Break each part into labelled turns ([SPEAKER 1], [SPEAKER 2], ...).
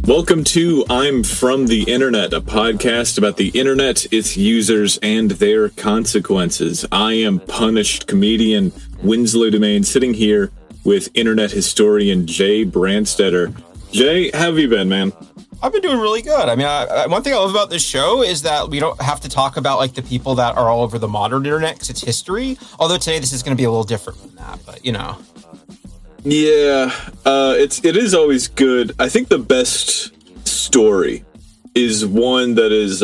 [SPEAKER 1] Welcome to I'm From the Internet, a podcast about the internet, its users, and their consequences. I am punished comedian Winslow Domain, sitting here with internet historian Brandstetter. Jay, how have you been, man?
[SPEAKER 2] I've been doing really good. I mean, one thing I love about this show is that we don't have to talk about like the people that are all over the modern internet because it's history. Although today this is going to be a little different from that, but you know.
[SPEAKER 1] Yeah, it is always good. I think the best story is one that is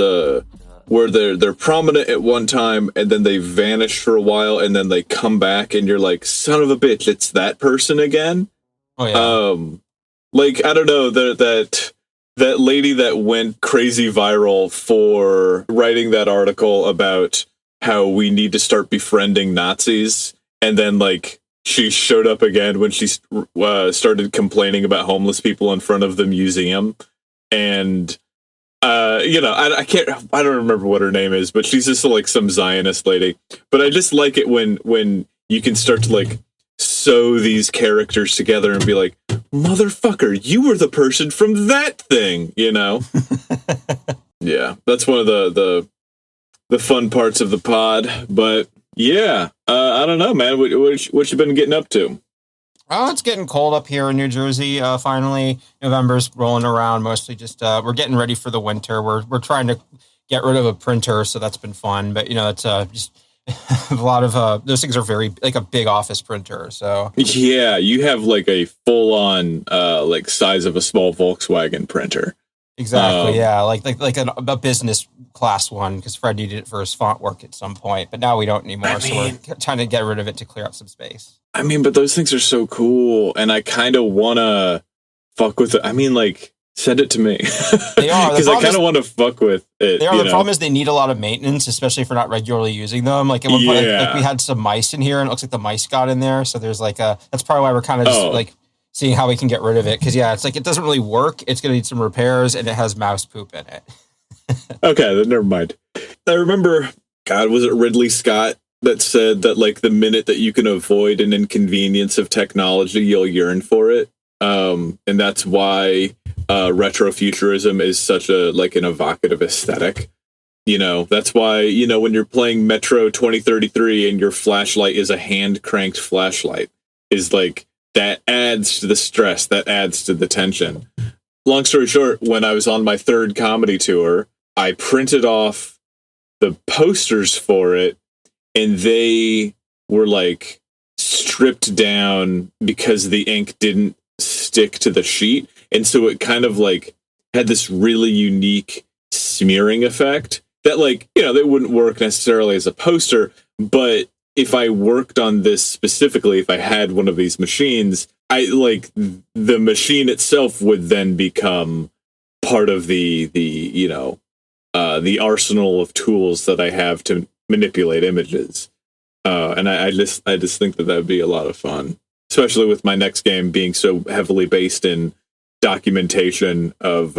[SPEAKER 1] where they're prominent at one time and then they vanish for a while and then they come back and you're like, son of a bitch, it's that person again.
[SPEAKER 2] Oh yeah.
[SPEAKER 1] Like I don't know, that lady that went crazy viral for writing that article about how we need to start befriending Nazis, and then like she showed up again when she started complaining about homeless people in front of the museum. And, I don't remember what her name is, but she's just like some Zionist lady. But I just like it when you can start to like sew these characters together and be like, motherfucker, you were the person from that thing, you know? Yeah, that's one of the fun parts of the pod. But yeah, I don't know, man. What you been getting up to?
[SPEAKER 2] Oh, it's getting cold up here in New Jersey. Finally, November's rolling around. Mostly just we're getting ready for the winter. We're trying to get rid of a printer, so that's been fun. But you know, it's just a lot of those things are very like a big office printer. So
[SPEAKER 1] yeah, you have like a full on like size of a small Volkswagen printer.
[SPEAKER 2] Exactly. Yeah, like a business class one, because Fred needed it for his font work at some point, but now we don't anymore. So we're trying to get rid of it to clear up some space.
[SPEAKER 1] I mean, but those things are so cool, and I kind of want to fuck with it. I mean, like, send it to me.
[SPEAKER 2] They are.
[SPEAKER 1] Because I kind of want to fuck with it.
[SPEAKER 2] They are. The problem is they need a lot of maintenance, especially if we're not regularly using them. Like, at one point, like we had some mice in here, and it looks like the mice got in there. So there's like that's probably why we're kind of just like seeing how we can get rid of it. Because, yeah, it's like it doesn't really work. It's going to need some repairs, and it has mouse poop in it.
[SPEAKER 1] Okay, then never mind. I remember, God, was it Ridley Scott that said that, like, the minute that you can avoid an inconvenience of technology, you'll yearn for it. And that's why retrofuturism is such an evocative aesthetic. You know, that's why, you know, when you're playing Metro 2033 and your flashlight is a hand-cranked flashlight, is like, that adds to the stress, that adds to the tension. Long story short, when I was on my third comedy tour, I printed off the posters for it, and they were like stripped down because the ink didn't stick to the sheet. And so it kind of like had this really unique smearing effect that, like, you know, that wouldn't work necessarily as a poster, but if I worked on this specifically, if I had one of these machines, I like the machine itself would then become part of the arsenal of tools that I have to manipulate images. And I just think that would be a lot of fun, especially with my next game being so heavily based in documentation of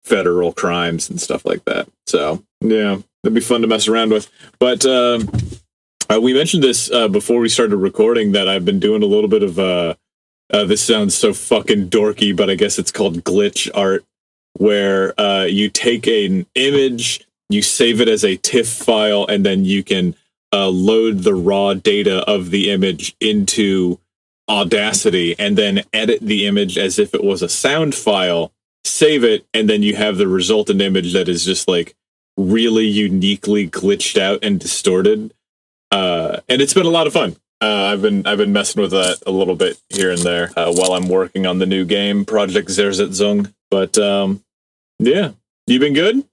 [SPEAKER 1] federal crimes and stuff like that. So yeah, that'd be fun to mess around with. But we mentioned this before we started recording, that I've been doing a little bit of this sounds so fucking dorky, but I guess it's called glitch art, where you take an image, you save it as a TIFF file, and then you can load the raw data of the image into Audacity and then edit the image as if it was a sound file, save it, and then you have the resultant image that is just like really uniquely glitched out and distorted. And it's been a lot of fun. I've been messing with that a little bit here and there while I'm working on the new game, Project Zersetzung. But yeah, you been good?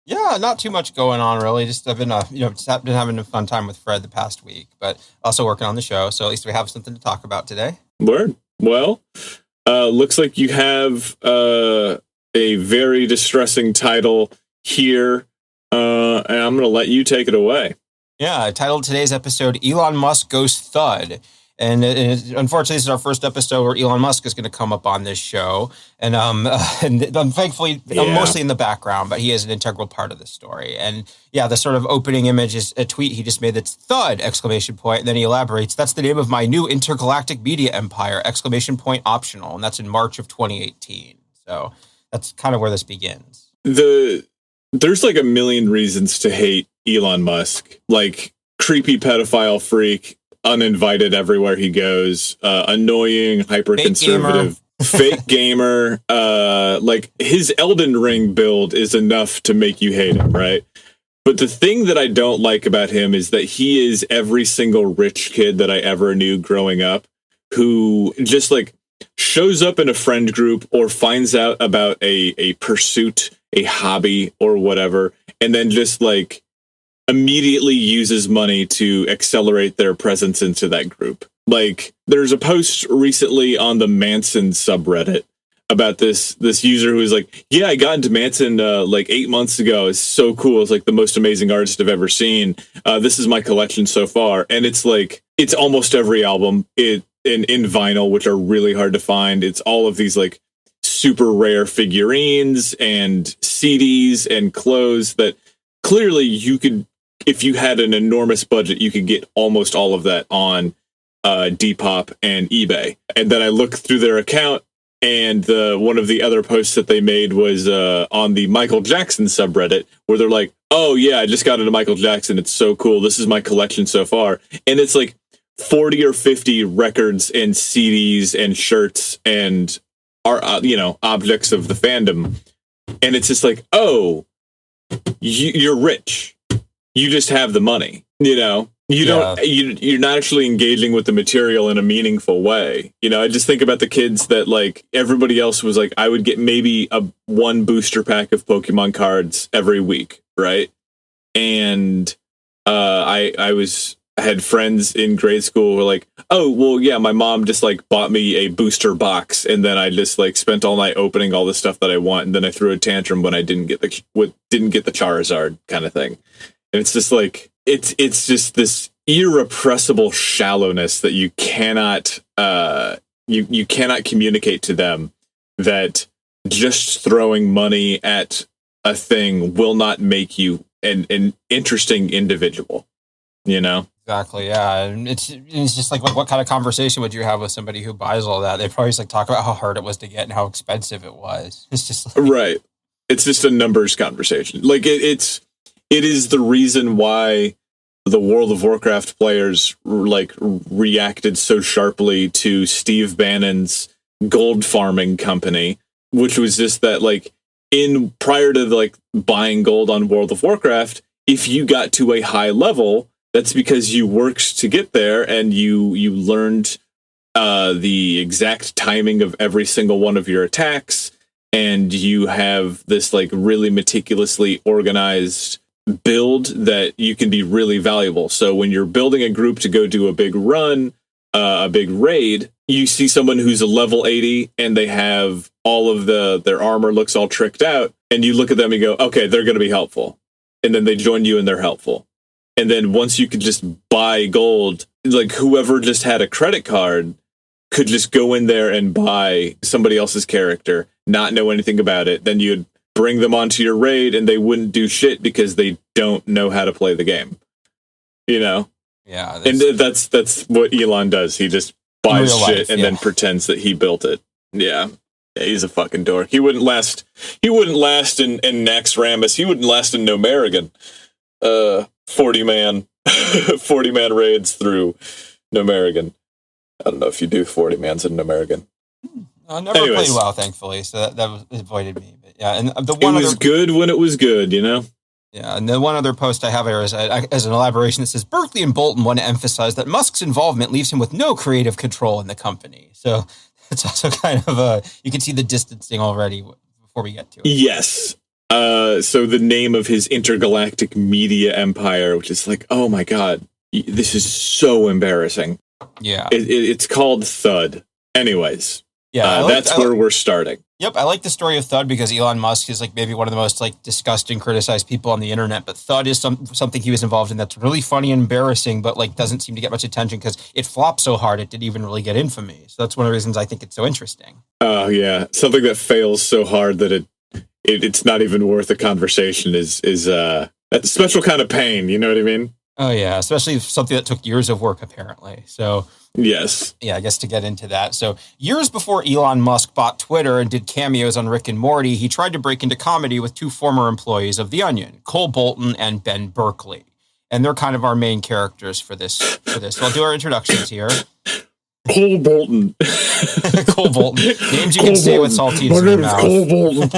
[SPEAKER 2] Yeah, not too much going on really. Just I've been been having a fun time with Fred the past week, but also working on the show. So at least we have something to talk about today.
[SPEAKER 1] Word. Well, looks like you have a very distressing title here, and I'm going to let you take it away.
[SPEAKER 2] Yeah, I titled today's episode, Elon Musk Goes Thud. And unfortunately, this is our first episode where Elon Musk is going to come up on this show. And thankfully, mostly in the background, but he is an integral part of the story. And the sort of opening image is a tweet he just made that's Thud! ! And then he elaborates, that's the name of my new intergalactic media empire, ! Optional. And that's in March of 2018. So that's kind of where this begins.
[SPEAKER 1] There's like a million reasons to hate Elon Musk. Like creepy pedophile freak, uninvited everywhere he goes, annoying, hyper-conservative, fake gamer. Like his Elden Ring build is enough to make you hate him, right? But the thing that I don't like about him is that he is every single rich kid that I ever knew growing up who just like shows up in a friend group or finds out about a pursuit, a hobby or whatever, and then just like immediately uses money to accelerate their presence into that group. Like there's a post recently on the Manson subreddit about this user who was like, yeah, I got into Manson like 8 months ago. It's so cool. It's like the most amazing artist I've ever seen. This is my collection so far. And it's like, it's almost every album in vinyl, which are really hard to find. It's all of these like super rare figurines and CDs and clothes that clearly you could, if you had an enormous budget, you could get almost all of that on Depop and eBay. And then I looked through their account, and one of the other posts that they made was on the Michael Jackson subreddit, where they're like, oh yeah, I just got into Michael Jackson. It's so cool. This is my collection so far. And it's like 40 or 50 records and CDs and shirts and objects of the fandom. And it's just like, oh, you're rich. You just have the money, you're not actually engaging with the material in a meaningful way. I just think about the kids that like everybody else was like, I would get maybe one booster pack of Pokemon cards every week. Right. And I had friends in grade school who were like, oh, well, yeah, my mom just like bought me a booster box. And then I just like spent all night opening all the stuff that I want. And then I threw a tantrum when I didn't get the Charizard kind of thing. And it's just like, it's just this irrepressible shallowness that you cannot, you cannot communicate to them that just throwing money at a thing will not make you an interesting individual,
[SPEAKER 2] Exactly. Yeah. And it's just like, what kind of conversation would you have with somebody who buys all that? They probably just like talk about how hard it was to get and how expensive it was. It's just like,
[SPEAKER 1] right. It's just a numbers conversation. Like it is the reason why the World of Warcraft players like reacted so sharply to Steve Bannon's gold farming company, which was just that like prior to like buying gold on World of Warcraft, if you got to a high level, that's because you worked to get there and you learned the exact timing of every single one of your attacks, and you have this like really meticulously organized build that you can be really valuable. So when you're building a group to go do a big run, a big raid, you see someone who's a level 80 and they have all of their armor looks all tricked out, and you look at them and go, okay, they're going to be helpful. And then they join you and they're helpful. And then once you could just buy gold, like whoever just had a credit card could just go in there and buy somebody else's character, not know anything about it. Then you'd bring them onto your raid and they wouldn't do shit because they don't know how to play the game.
[SPEAKER 2] Yeah.
[SPEAKER 1] And that's what Elon does. He just buys shit and then pretends that he built it. Yeah. He's a fucking dork. He wouldn't last in Nax Rammus. He wouldn't last in Nomerigan. 40-man raids through Nomerigan. I don't know if you do 40-mans in Nomerigan.
[SPEAKER 2] I never played well, thankfully, so that avoided me. But yeah, and
[SPEAKER 1] it was good when it was good,
[SPEAKER 2] Yeah, and the one other post I have here is as an elaboration that says, Berkeley and Bolton want to emphasize that Musk's involvement leaves him with no creative control in the company. So it's also kind of you can see the distancing already before we get to it.
[SPEAKER 1] Yes. So the name of his intergalactic media empire, which is like, oh my God, this is so embarrassing.
[SPEAKER 2] Yeah.
[SPEAKER 1] It's called Thud. Anyways.
[SPEAKER 2] Yeah.
[SPEAKER 1] That's where we're starting.
[SPEAKER 2] Yep, I like the story of Thud because Elon Musk is like maybe one of the most like discussed and criticized people on the internet. But Thud is something he was involved in that's really funny and embarrassing, but like doesn't seem to get much attention because it flopped so hard it didn't even really get infamy. So that's one of the reasons I think it's so interesting.
[SPEAKER 1] Oh yeah, something that fails so hard that it's not even worth a conversation is that's a special kind of pain. You know what I mean?
[SPEAKER 2] Oh yeah, especially something that took years of work apparently. So.
[SPEAKER 1] Yes.
[SPEAKER 2] Yeah, I guess to get into that. So years before Elon Musk bought Twitter and did cameos on Rick and Morty, he tried to break into comedy with two former employees of The Onion, Cole Bolton and Ben Berkeley. And they're kind of our main characters for this. So I'll do our introductions here.
[SPEAKER 1] Cole Bolton.
[SPEAKER 2] Cole Bolton. Names you can say with saltines in your mouth.
[SPEAKER 1] Cole Bolton.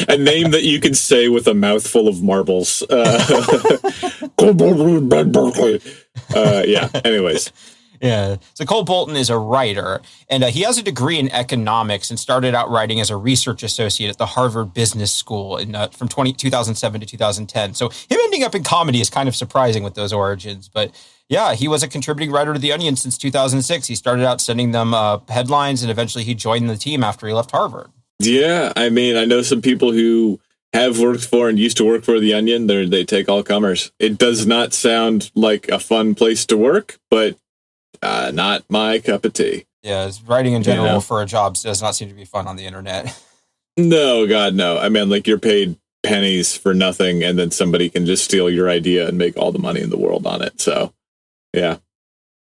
[SPEAKER 1] A name that you can say with a mouthful of marbles. Cole Bolton and Ben Berkeley. Yeah, anyways.
[SPEAKER 2] Yeah. So Cole Bolton is a writer, and he has a degree in economics and started out writing as a research associate at the Harvard Business School from 2007 to 2010. So him ending up in comedy is kind of surprising with those origins. But yeah, he was a contributing writer to The Onion since 2006. He started out sending them headlines, and eventually he joined the team after he left Harvard.
[SPEAKER 1] Yeah, I mean, I know some people who have worked for and used to work for The Onion. They take all comers. It does not sound like a fun place to work, but not my cup of tea.
[SPEAKER 2] Yeah, writing in general for a job does not seem to be fun on the internet.
[SPEAKER 1] No, God, no. I mean, like, you're paid pennies for nothing, and then somebody can just steal your idea and make all the money in the world on it. So, yeah.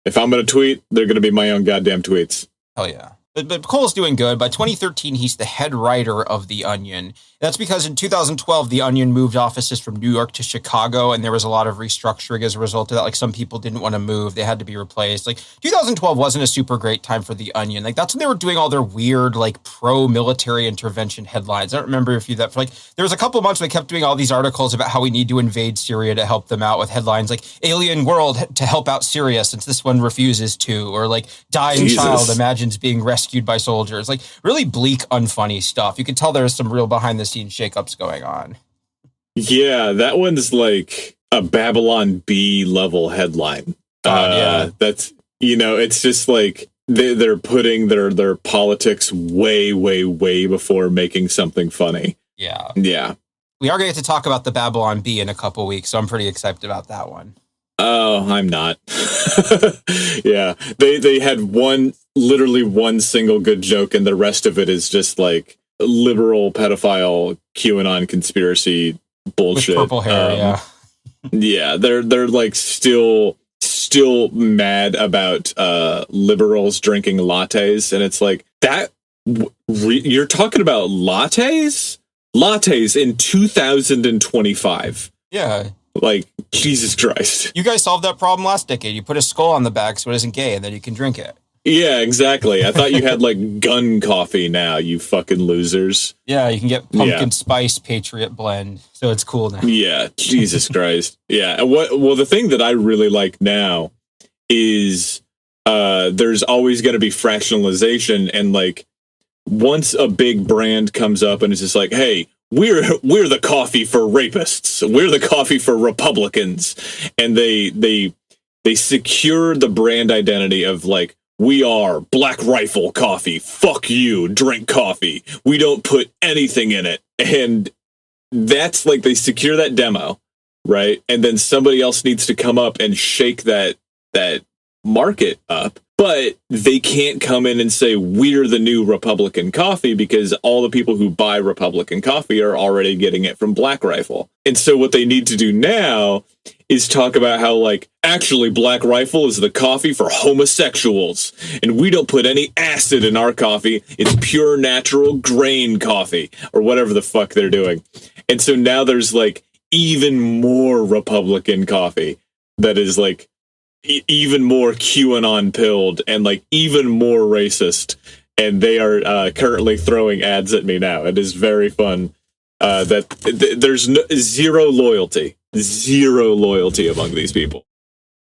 [SPEAKER 1] If I'm going to tweet, they're going to be my own goddamn tweets.
[SPEAKER 2] Hell yeah. But Cole's doing good. By 2013, he's the head writer of The Onion. That's because in 2012, The Onion moved offices from New York to Chicago, and there was a lot of restructuring as a result of that. Like, some people didn't want to move. They had to be replaced. Like, 2012 wasn't a super great time for The Onion. Like, that's when they were doing all their weird, like, pro-military intervention headlines. I don't remember if you that for, like, there was a couple months where they kept doing all these articles about how we need to invade Syria to help them out with headlines like alien world to help out Syria since this one refuses to, or like dying child imagines being rescued by soldiers. Like, really bleak, unfunny stuff. You can tell there's some real behind the scenes shakeups going on.
[SPEAKER 1] Yeah, that one's like a Babylon Bee level headline.
[SPEAKER 2] Yeah,
[SPEAKER 1] that's, you know, it's just like they're putting their politics way, way, way before making something funny.
[SPEAKER 2] Yeah.
[SPEAKER 1] Yeah.
[SPEAKER 2] We are going to get to talk about the Babylon Bee in a couple weeks, so I'm pretty excited about that one.
[SPEAKER 1] Oh, I'm not. Yeah, they had literally one single good joke, and the rest of it is just like liberal pedophile QAnon conspiracy bullshit.
[SPEAKER 2] With purple hair, yeah.
[SPEAKER 1] Yeah, they're like still mad about liberals drinking lattes, and it's like that. You're talking about lattes in 2025.
[SPEAKER 2] Yeah.
[SPEAKER 1] Like, Jesus Christ.
[SPEAKER 2] You guys solved that problem last decade. You put a skull on the back so it isn't gay, and then you can drink it.
[SPEAKER 1] Yeah, exactly. I thought you had, like, gun coffee now, you fucking losers.
[SPEAKER 2] Yeah, you can get pumpkin spice Patriot blend, so it's cool now.
[SPEAKER 1] Yeah, Jesus Christ. Yeah. Well, the thing that I really like now is there's always going to be fractionalization, and, like, once a big brand comes up and it's just like, hey, we're the coffee for rapists. We're the coffee for Republicans. And they secure the brand identity of like, we are Black Rifle coffee. Fuck you. Drink coffee. We don't put anything in it. And that's like, they secure that demo, right? And then somebody else needs to come up and shake that market up. But they can't come in and say, we're the new Republican coffee, because all the people who buy Republican coffee are already getting it from Black Rifle. And so what they need to do now is talk about how, like, actually Black Rifle is the coffee for homosexuals. And we don't put any acid in our coffee. It's pure natural grain coffee, or whatever the fuck they're doing. And so now there's, like, even more Republican coffee that is, like, even more QAnon pilled and like even more racist, and they are currently throwing ads at me now. It is very fun. There's zero loyalty among these people.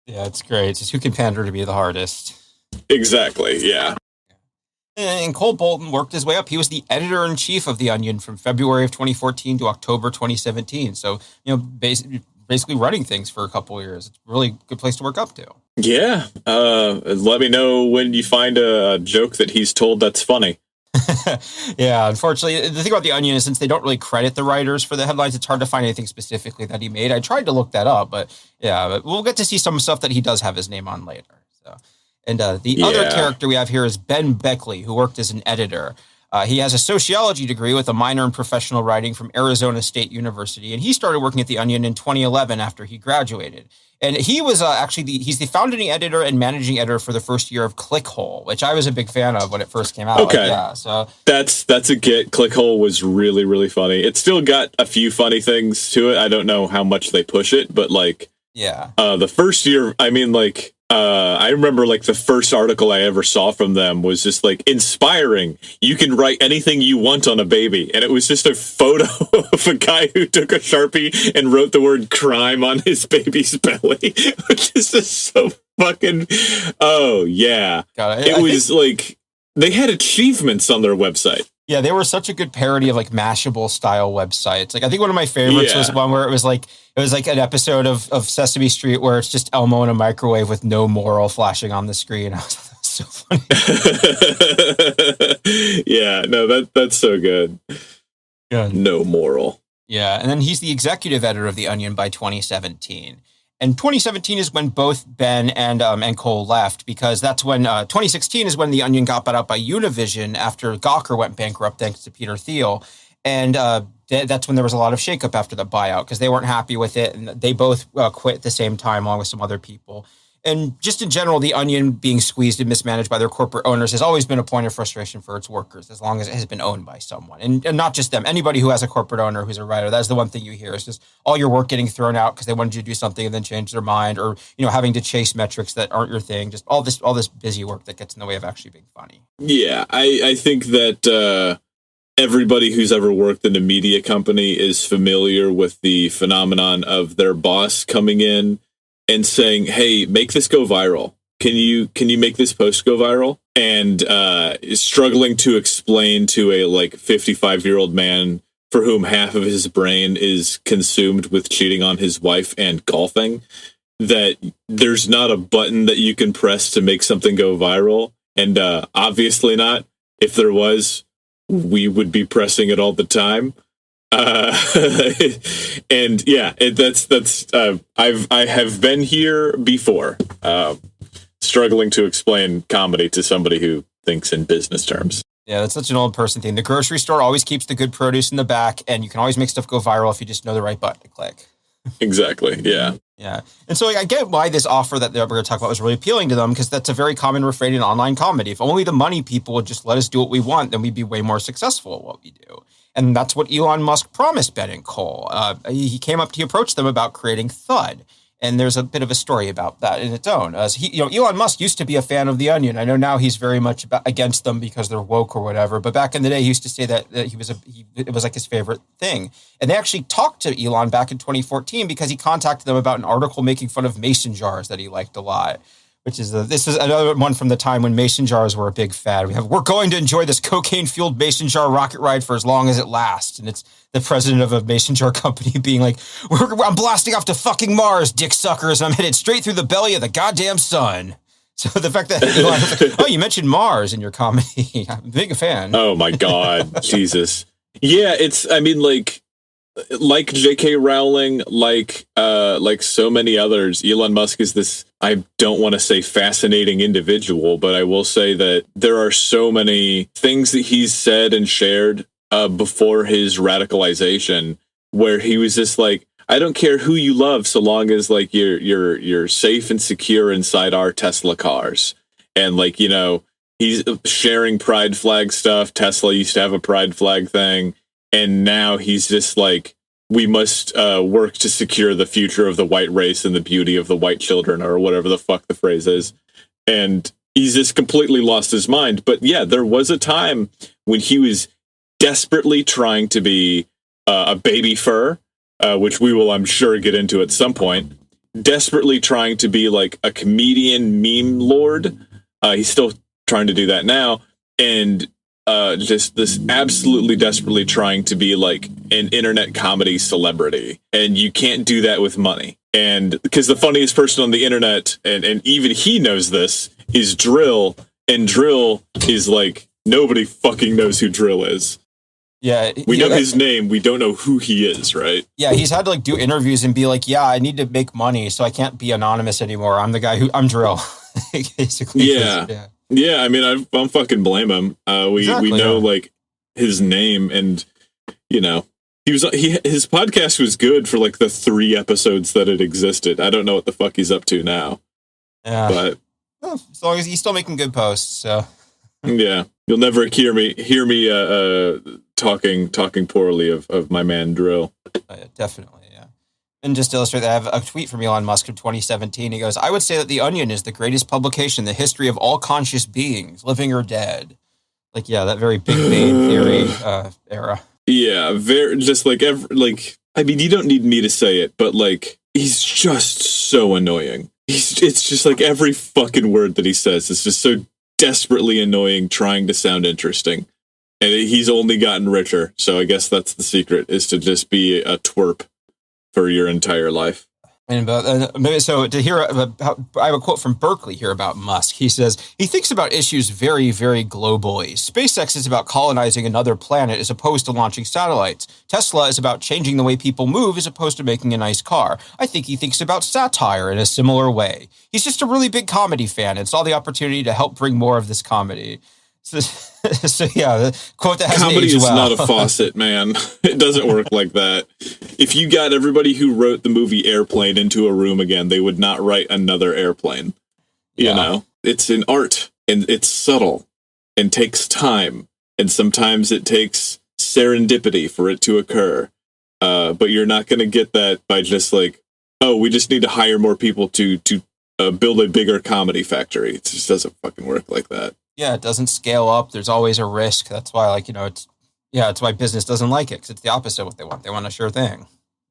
[SPEAKER 2] Yeah, it's great. It's just who can pander to be the hardest.
[SPEAKER 1] Exactly. Yeah.
[SPEAKER 2] And Cole Bolton worked his way up. He was the editor-in-chief of The Onion from February of 2014 to October 2017. So, you know, basically running things for a couple of years. It's a really good place to work up to.
[SPEAKER 1] Yeah. Let me know when you find a joke that he's told that's funny.
[SPEAKER 2] Yeah, unfortunately, the thing about The Onion is since they don't really credit the writers for the headlines, it's hard to find anything specifically that he made. I tried to look that up, but yeah, but we'll get to see some stuff that he does have his name on later. So, and the other
[SPEAKER 1] Yeah.
[SPEAKER 2] character we have here is Ben Beckley, who worked as an editor. He has a sociology degree with a minor in professional writing from Arizona State University, and he started working at The Onion in 2011 after he graduated. And he was actually he's the founding editor and managing editor for the first year of Clickhole, which I was a big fan of when it first came out.
[SPEAKER 1] Okay.
[SPEAKER 2] Like, yeah, so
[SPEAKER 1] That's a get. Clickhole was really, really funny. It's still got a few funny things to it. I don't know how much they push it, but like,
[SPEAKER 2] yeah,
[SPEAKER 1] the first year, I mean, like, I remember like the first article I ever saw from them was just like inspiring. You can write anything you want on a baby. And it was just a photo of a guy who took a Sharpie and wrote the word crime on his baby's belly, which is just so fucking, oh yeah. It was like, they had achievements on their website.
[SPEAKER 2] Yeah, they were such a good parody of like Mashable style websites. Like I think one of my favorites was one where it was like an episode of Sesame Street where it's just Elmo in a microwave with no moral flashing on the screen. I was like, that's so funny.
[SPEAKER 1] Yeah, no, that's so good.
[SPEAKER 2] Yeah.
[SPEAKER 1] No moral.
[SPEAKER 2] Yeah, and then he's the executive editor of The Onion by 2017. And 2017 is when both Ben and Cole left, because that's when 2016 is when The Onion got bought out by Univision after Gawker went bankrupt thanks to Peter Thiel. And that's when there was a lot of shakeup after the buyout because they weren't happy with it. And they both quit at the same time along with some other people. And just in general, The Onion being squeezed and mismanaged by their corporate owners has always been a point of frustration for its workers, as long as it has been owned by someone. And not just them. Anybody who has a corporate owner who's a writer, that's the one thing you hear is just all your work getting thrown out because they wanted you to do something and then change their mind, or having to chase metrics that aren't your thing. Just all this busy work that gets in the way of actually being funny.
[SPEAKER 1] Yeah, I think that everybody who's ever worked in a media company is familiar with the phenomenon of their boss coming in and saying, "Hey, make this go viral. Can you make this post go viral?" And is struggling to explain to a like 55-year-old man for whom half of his brain is consumed with cheating on his wife and golfing that there's not a button that you can press to make something go viral. And obviously not. If there was, we would be pressing it all the time. And yeah, I have been here before, struggling to explain comedy to somebody who thinks in business terms.
[SPEAKER 2] Yeah, that's such an old person thing. The grocery store always keeps the good produce in the back, and you can always make stuff go viral if you just know the right button to click.
[SPEAKER 1] Exactly. Yeah.
[SPEAKER 2] Yeah. And so I get why this offer that we're going to talk about was really appealing to them, because that's a very common refrain in online comedy. If only the money people would just let us do what we want, then we'd be way more successful at what we do. And that's what Elon Musk promised Ben and Cole. He approached them about creating Thud. And there's a bit of a story about that in its own. Elon Musk used to be a fan of The Onion. I know now he's very much against them because they're woke or whatever. But back in the day, he used to say that it was like his favorite thing. And they actually talked to Elon back in 2014 because he contacted them about an article making fun of mason jars that he liked a lot. This is another one from the time when mason jars were a big fad. We're going to enjoy this cocaine-fueled mason jar rocket ride for as long as it lasts. And it's the president of a mason jar company being like, I'm blasting off to fucking Mars, dick suckers. I'm headed straight through the belly of the goddamn sun. So the fact that Elon was like, oh, you mentioned Mars in your comedy. I'm a big fan.
[SPEAKER 1] Oh my God. Jesus. Yeah, like J.K. Rowling, like so many others, Elon Musk is this, I don't want to say fascinating individual, but I will say that there are so many things that he's said and shared before his radicalization, where he was just like, I don't care who you love, so long as like you're safe and secure inside our Tesla cars. And like, he's sharing pride flag stuff. Tesla used to have a pride flag thing. And now he's just like, we must work to secure the future of the white race and the beauty of the white children, or whatever the fuck the phrase is. And he's just completely lost his mind. But yeah, there was a time when he was desperately trying to be a baby fur, which we will, I'm sure, get into at some point. Desperately trying to be like a comedian meme lord. He's still trying to do that now. And just this absolutely desperately trying to be like an internet comedy celebrity. And you can't do that with money. And because the funniest person on the internet, and even he knows this, is Drill. And Drill is like Nobody fucking knows who Drill is.
[SPEAKER 2] Yeah.
[SPEAKER 1] We know his name. We don't know who he is, right?
[SPEAKER 2] Yeah, he's had to like do interviews and be like, yeah, I need to make money, so I can't be anonymous anymore. I'm the guy I'm Drill. Basically.
[SPEAKER 1] Yeah. Yeah, I mean, I don't fucking blame him. We know like his name, and you know, his podcast was good for like the 3 episodes that it existed. I don't know what the fuck he's up to now.
[SPEAKER 2] Yeah,
[SPEAKER 1] but
[SPEAKER 2] as long as he's still making good posts, so
[SPEAKER 1] yeah, you'll never hear me talking poorly of my man Drill.
[SPEAKER 2] Yeah, definitely. And just to illustrate that, I have a tweet from Elon Musk of 2017. He goes, I would say that The Onion is the greatest publication in the history of all conscious beings, living or dead. Like, yeah, that very Big Bang Theory era.
[SPEAKER 1] Yeah, very, just like, I mean, you don't need me to say it, but like, he's just so annoying. It's just like every fucking word that he says is just so desperately annoying, trying to sound interesting. And he's only gotten richer. So I guess that's the secret, is to just be a twerp for your entire life.
[SPEAKER 2] And so to hear, I have a quote from Berkeley here about Musk. He says, he thinks about issues very, very globally. SpaceX is about colonizing another planet as opposed to launching satellites. Tesla is about changing the way people move as opposed to making a nice car. I think he thinks about satire in a similar way. He's just a really big comedy fan and saw the opportunity to help bring more of this comedy. So yeah, the quote that hasn't
[SPEAKER 1] comedy
[SPEAKER 2] aged
[SPEAKER 1] is
[SPEAKER 2] well.
[SPEAKER 1] not a faucet, man. It doesn't work like that. If you got everybody who wrote the movie Airplane into a room again, they would not write another Airplane. You know, it's an art, and it's subtle and takes time, and sometimes it takes serendipity for it to occur. But you're not going to get that by just like, oh, we just need to hire more people to build a bigger comedy factory. It just doesn't fucking work like that.
[SPEAKER 2] Yeah, it doesn't scale up. There's always a risk. That's why, like, you know, it's why business doesn't like it, because it's the opposite of what they want. They want a sure thing.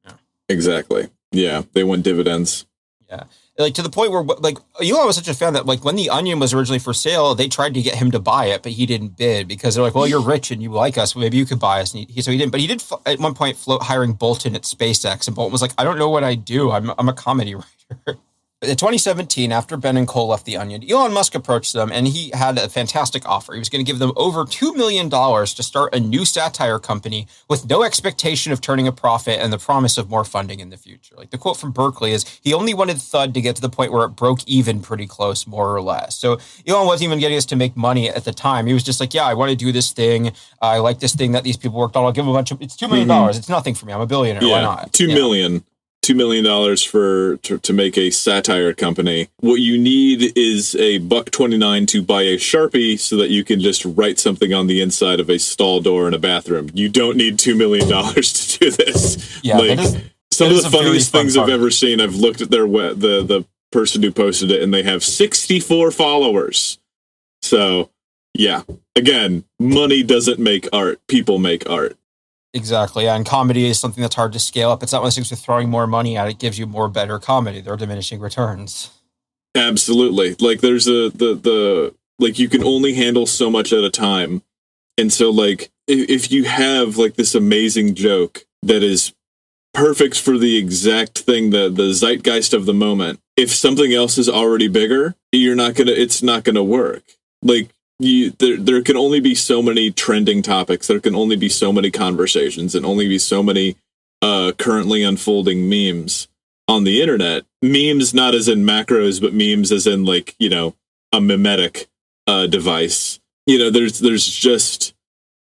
[SPEAKER 2] Yeah.
[SPEAKER 1] Exactly. Yeah, they want dividends.
[SPEAKER 2] Yeah, like to the point where, like, Elon was such a fan that, like, when The Onion was originally for sale, they tried to get him to buy it, but he didn't bid because they're like, well, you're rich and you like us, maybe you could buy us. And so he didn't. But he did at one point float hiring Bolton at SpaceX, and Bolton was like, I don't know what I do. I'm a comedy writer. In 2017, after Ben and Cole left The Onion, Elon Musk approached them, and he had a fantastic offer. He was going to give them over $2 million to start a new satire company with no expectation of turning a profit and the promise of more funding in the future. Like the quote from Berkeley is, he only wanted Thud to get to the point where it broke even pretty close, more or less. So Elon wasn't even getting us to make money at the time. He was just like, yeah, I want to do this thing. I like this thing that these people worked on. I'll give them it's $2 million. It's nothing for me. I'm a billionaire.
[SPEAKER 1] Yeah,
[SPEAKER 2] why not?
[SPEAKER 1] $2 million. $2 million to make a satire company. What you need is a $1.29 to buy a Sharpie so that you can just write something on the inside of a stall door in a bathroom. You don't need $2 million to do this.
[SPEAKER 2] Yeah,
[SPEAKER 1] like, some of the funniest things I've ever seen. I've looked at their the person who posted it, and they have 64 followers. So yeah, again, money doesn't make art. People make art.
[SPEAKER 2] Exactly. Yeah. And comedy is something that's hard to scale up. It's not one of those things with throwing more money at it gives you more better comedy. There are diminishing returns.
[SPEAKER 1] Absolutely. Like there's like you can only handle so much at a time. And so like if you have like this amazing joke that is perfect for the exact thing, the zeitgeist of the moment, if something else is already bigger, it's not gonna work. Like there can only be so many trending topics. There can only be so many conversations, and only be so many currently unfolding memes on the internet. Memes not as in macros, but memes as in like, you know, a mimetic device. You know, there's just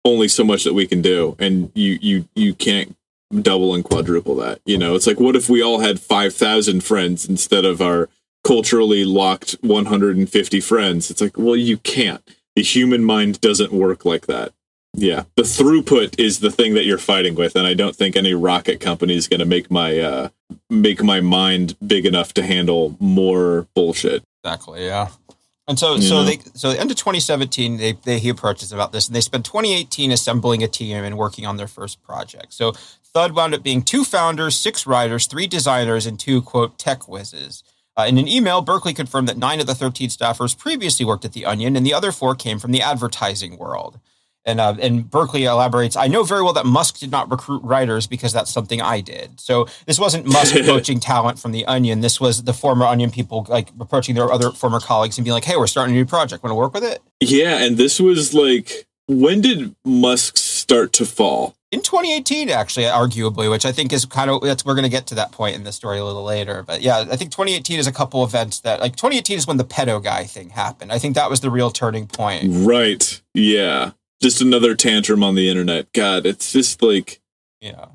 [SPEAKER 1] only so much that we can do, and you can't double and quadruple that. You know, it's like, what if we all had 5,000 friends instead of our culturally locked 150 friends? It's like, well, you can't. The human mind doesn't work like that. Yeah, the throughput is the thing that you're fighting with, and I don't think any rocket company is going to make my mind big enough to handle more bullshit.
[SPEAKER 2] Exactly. Yeah. And so the end of 2017, he approaches about this, and they spent 2018 assembling a team and working on their first project. So Thud wound up being 2 founders, 6 writers, 3 designers, and 2, quote, tech whizzes. In an email, Berkeley confirmed that 9 of the 13 staffers previously worked at The Onion, and the other 4 came from the advertising world. And Berkeley elaborates, I know very well that Musk did not recruit writers because that's something I did. So this wasn't Musk poaching talent from the Onion. This was the former Onion people like approaching their other former colleagues and being like, hey, we're starting a new project. Want to work with it?
[SPEAKER 1] Yeah, and this was like, when did Musk start to fall?
[SPEAKER 2] In 2018, actually, arguably, which I think is kind of, we're going to get to that point in the story a little later. But yeah, I think 2018 is a couple events that, like 2018 is when the pedo guy thing happened. I think that was the real turning point.
[SPEAKER 1] Right. Yeah. Just another tantrum on the internet. God, it's just like,
[SPEAKER 2] yeah.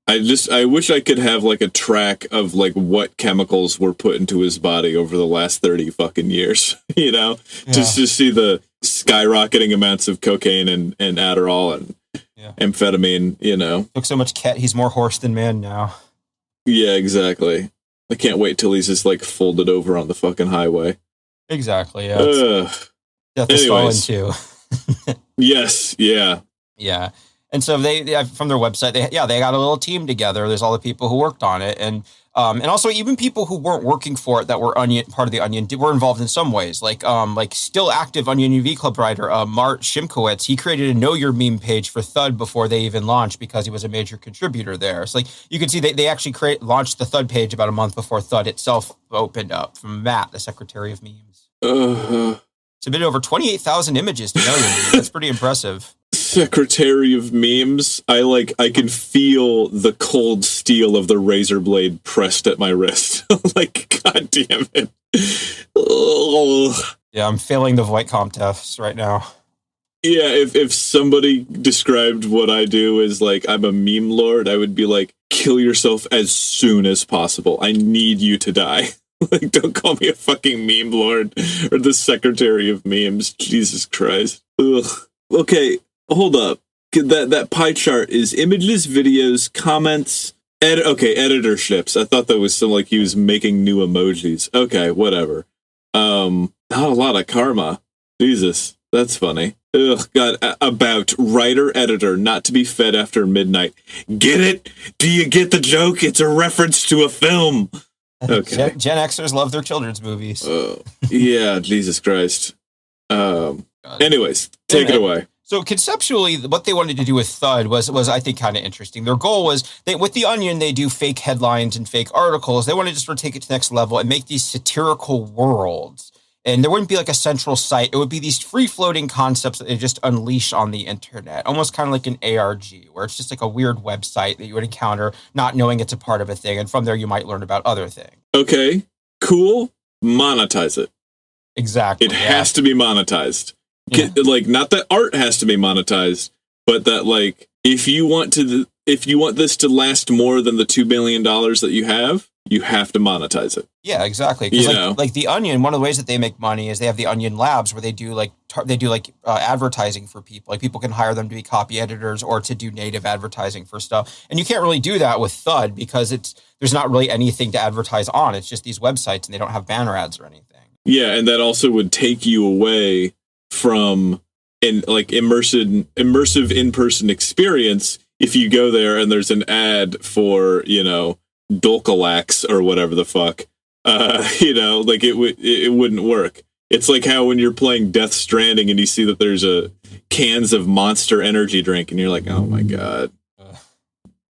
[SPEAKER 1] I wish I could have like a track of like what chemicals were put into his body over the last 30 fucking years, you know, just to see the skyrocketing amounts of cocaine and Adderall and amphetamine, you know.
[SPEAKER 2] Took so much ket, he's more horse than man now.
[SPEAKER 1] Yeah, exactly. I can't wait till he's just like folded over on the fucking highway.
[SPEAKER 2] Exactly. Yeah. Death is Stalin too.
[SPEAKER 1] Yes. Yeah.
[SPEAKER 2] Yeah. And so they from their website, they got a little team together. There's all the people who worked on it. And also even people who weren't working for it that were part of the Onion were involved in some ways. Like still active Onion UV Club writer, Mart Shimkowitz, he created a Know Your Meme page for Thud before they even launched because he was a major contributor there. So like you can see they actually launched the Thud page about a month before Thud itself opened up, from Matt, the Secretary of Memes. Submitted over 28,000 images to Know Your Meme. That's pretty impressive.
[SPEAKER 1] Secretary of Memes. I can feel the cold steel of the razor blade pressed at my wrist. Like, God damn it. Oh.
[SPEAKER 2] Yeah, I'm failing the Voight-Comp test right now.
[SPEAKER 1] Yeah, if somebody described what I do as like, I'm a meme lord, I would be like, kill yourself as soon as possible. I need you to die. Like, don't call me a fucking meme lord or the Secretary of Memes. Jesus Christ. Ugh. Okay. Hold up. That pie chart is images, videos, comments, editorships. I thought that was some like he was making new emojis. Okay, whatever. Not a lot of karma. Jesus, that's funny. Ugh, God, about writer editor not to be fed after midnight. Get it? Do you get the joke? It's a reference to a film. Okay.
[SPEAKER 2] Gen Xers love their children's movies.
[SPEAKER 1] Yeah, Jesus Christ. Anyways, take it away.
[SPEAKER 2] So conceptually, what they wanted to do with Thud was I think, kind of interesting. Their goal was, with The Onion, they do fake headlines and fake articles. They wanted to sort of take it to the next level and make these satirical worlds. And there wouldn't be like a central site. It would be these free-floating concepts that they just unleash on the internet, almost kind of like an ARG, where it's just like a weird website that you would encounter, not knowing it's a part of a thing. And from there, you might learn about other things.
[SPEAKER 1] Okay, cool. Monetize it.
[SPEAKER 2] Exactly.
[SPEAKER 1] It has to be monetized. Yeah. Like, not that art has to be monetized, but that like if you want this to last more than the $2 billion that you have to monetize it.
[SPEAKER 2] Yeah, exactly. Because like The Onion, one of the ways that they make money is they have the Onion Labs where they do advertising for people. Like people can hire them to be copy editors or to do native advertising for stuff. And you can't really do that with Thud because there's not really anything to advertise on. It's just these websites and they don't have banner ads or anything.
[SPEAKER 1] Yeah, and that also would take you away from immersive in-person experience if you go there and there's an ad for, Dulcolax or whatever the fuck. Like it wouldn't work. It's like how when you're playing Death Stranding and you see that there's cans of Monster energy drink and you're like, oh my God.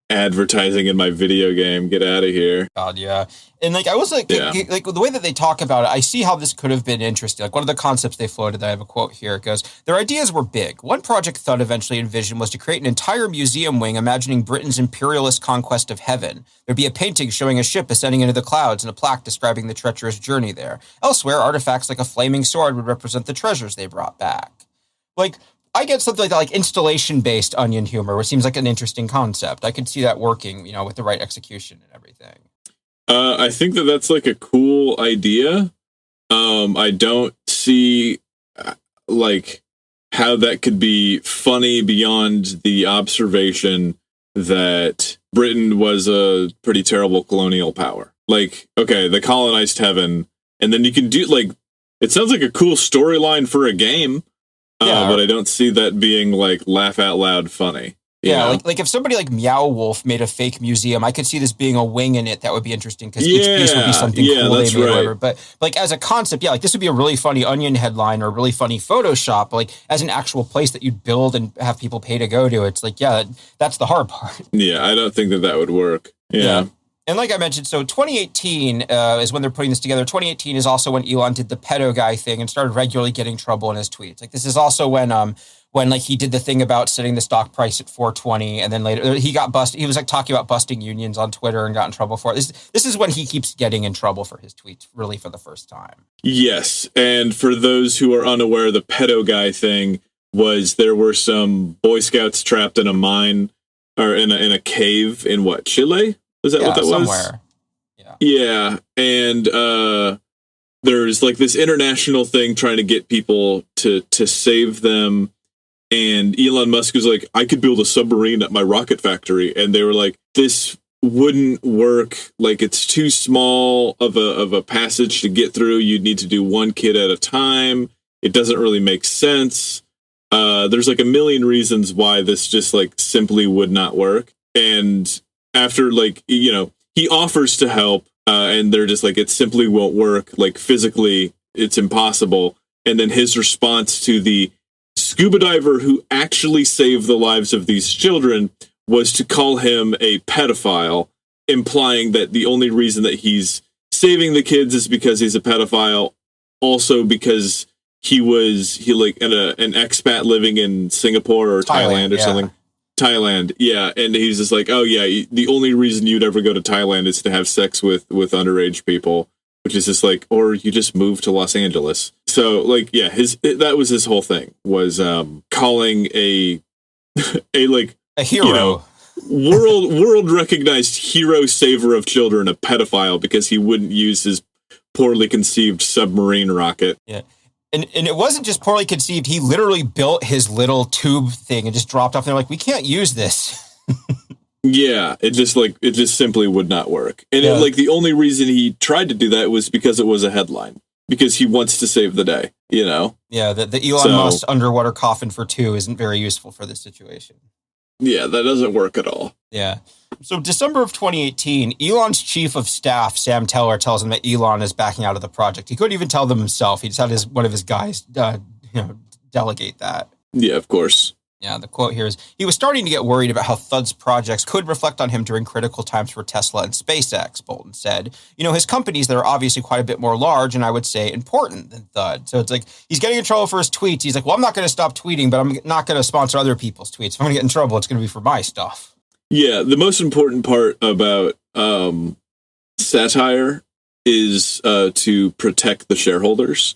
[SPEAKER 1] Advertising in my video game, get out of here.
[SPEAKER 2] God, yeah. And like I was like the way that they talk about it, I see how this could have been interesting. Like one of the concepts they floated, I have a quote here. It goes, their ideas were big. One project Thud eventually envisioned was to create an entire museum wing imagining Britain's imperialist conquest of heaven. There'd be a painting showing a ship ascending into the clouds and a plaque describing the treacherous journey there. Elsewhere, artifacts like a flaming sword would represent the treasures they brought back. Like, I get something like that, like installation-based Onion humor, which seems like an interesting concept. I could see that working, with the right execution and everything.
[SPEAKER 1] I think that's like a cool idea. I don't see like how that could be funny beyond the observation that Britain was a pretty terrible colonial power. Like, okay, they colonized heaven, and then you can do like, it sounds like a cool storyline for a game. But I don't see that being like laugh out loud funny.
[SPEAKER 2] Yeah, like if somebody like Meow Wolf made a fake museum, I could see this being a wing in it that would be interesting because each piece would be something cool they made or whatever. But like as a concept, yeah, like this would be a really funny Onion headline or a really funny Photoshop. Like as an actual place that you'd build and have people pay to go to, it's like, yeah, that's the hard part.
[SPEAKER 1] Yeah, I don't think that would work. Yeah.
[SPEAKER 2] And like I mentioned, so 2018 is when they're putting this together. 2018 is also when Elon did the pedo guy thing and started regularly getting trouble in his tweets. Like this is also when like he did the thing about setting the stock price at 420, and then later he got busted. He was like talking about busting unions on Twitter and got in trouble for it. This is when he keeps getting in trouble for his tweets, really for the first time.
[SPEAKER 1] Yes, and for those who are unaware, the pedo guy thing was there were some Boy Scouts trapped in a mine or in a cave in what, Chile? Was that what that
[SPEAKER 2] somewhere.
[SPEAKER 1] was? Yeah. And there's like this international thing trying to get people to save them. And Elon Musk was like, I could build a submarine at my rocket factory. And they were like, this wouldn't work. Like, it's too small of a passage to get through. You'd need to do one kid at a time. It doesn't really make sense. There's like a million reasons why this just like simply would not work. And after like, you know, he offers to help and they're just like, it simply won't work. Like physically, it's impossible. And then his response to the scuba diver who actually saved the lives of these children was to call him a pedophile, implying that the only reason that he's saving the kids is because he's a pedophile. Also because he like an expat living in Singapore or Thailand or something. Thailand, yeah, and he's just like, oh yeah, the only reason you'd ever go to Thailand is to have sex with underage people, which is just like, or you just move to Los Angeles. So like, yeah, that was his whole thing, was calling a hero, you know, world recognized hero saver of children a pedophile because he wouldn't use his poorly conceived submarine rocket.
[SPEAKER 2] Yeah. And it wasn't just poorly conceived. He literally built his little tube thing and just dropped off. They're like, we can't use this.
[SPEAKER 1] Yeah, it just simply would not work. And the only reason he tried to do that was because it was a headline. Because he wants to save the day, you know?
[SPEAKER 2] Yeah, the Elon Musk underwater coffin for two isn't very useful for this situation.
[SPEAKER 1] Yeah, that doesn't work at all.
[SPEAKER 2] Yeah. So December of 2018, Elon's chief of staff, Sam Teller, tells him that Elon is backing out of the project. He couldn't even tell them himself. He just had one of his guys delegate that.
[SPEAKER 1] Yeah, of course.
[SPEAKER 2] Yeah, the quote here is, he was starting to get worried about how Thud's projects could reflect on him during critical times for Tesla and SpaceX, Bolton said. You know, his companies that are obviously quite a bit more large and I would say important than Thud. So it's like, he's getting in trouble for his tweets. He's like, well, I'm not going to stop tweeting, but I'm not going to sponsor other people's tweets. If I'm going to get in trouble, it's going to be for my stuff.
[SPEAKER 1] Yeah, the most important part about satire is to protect the shareholders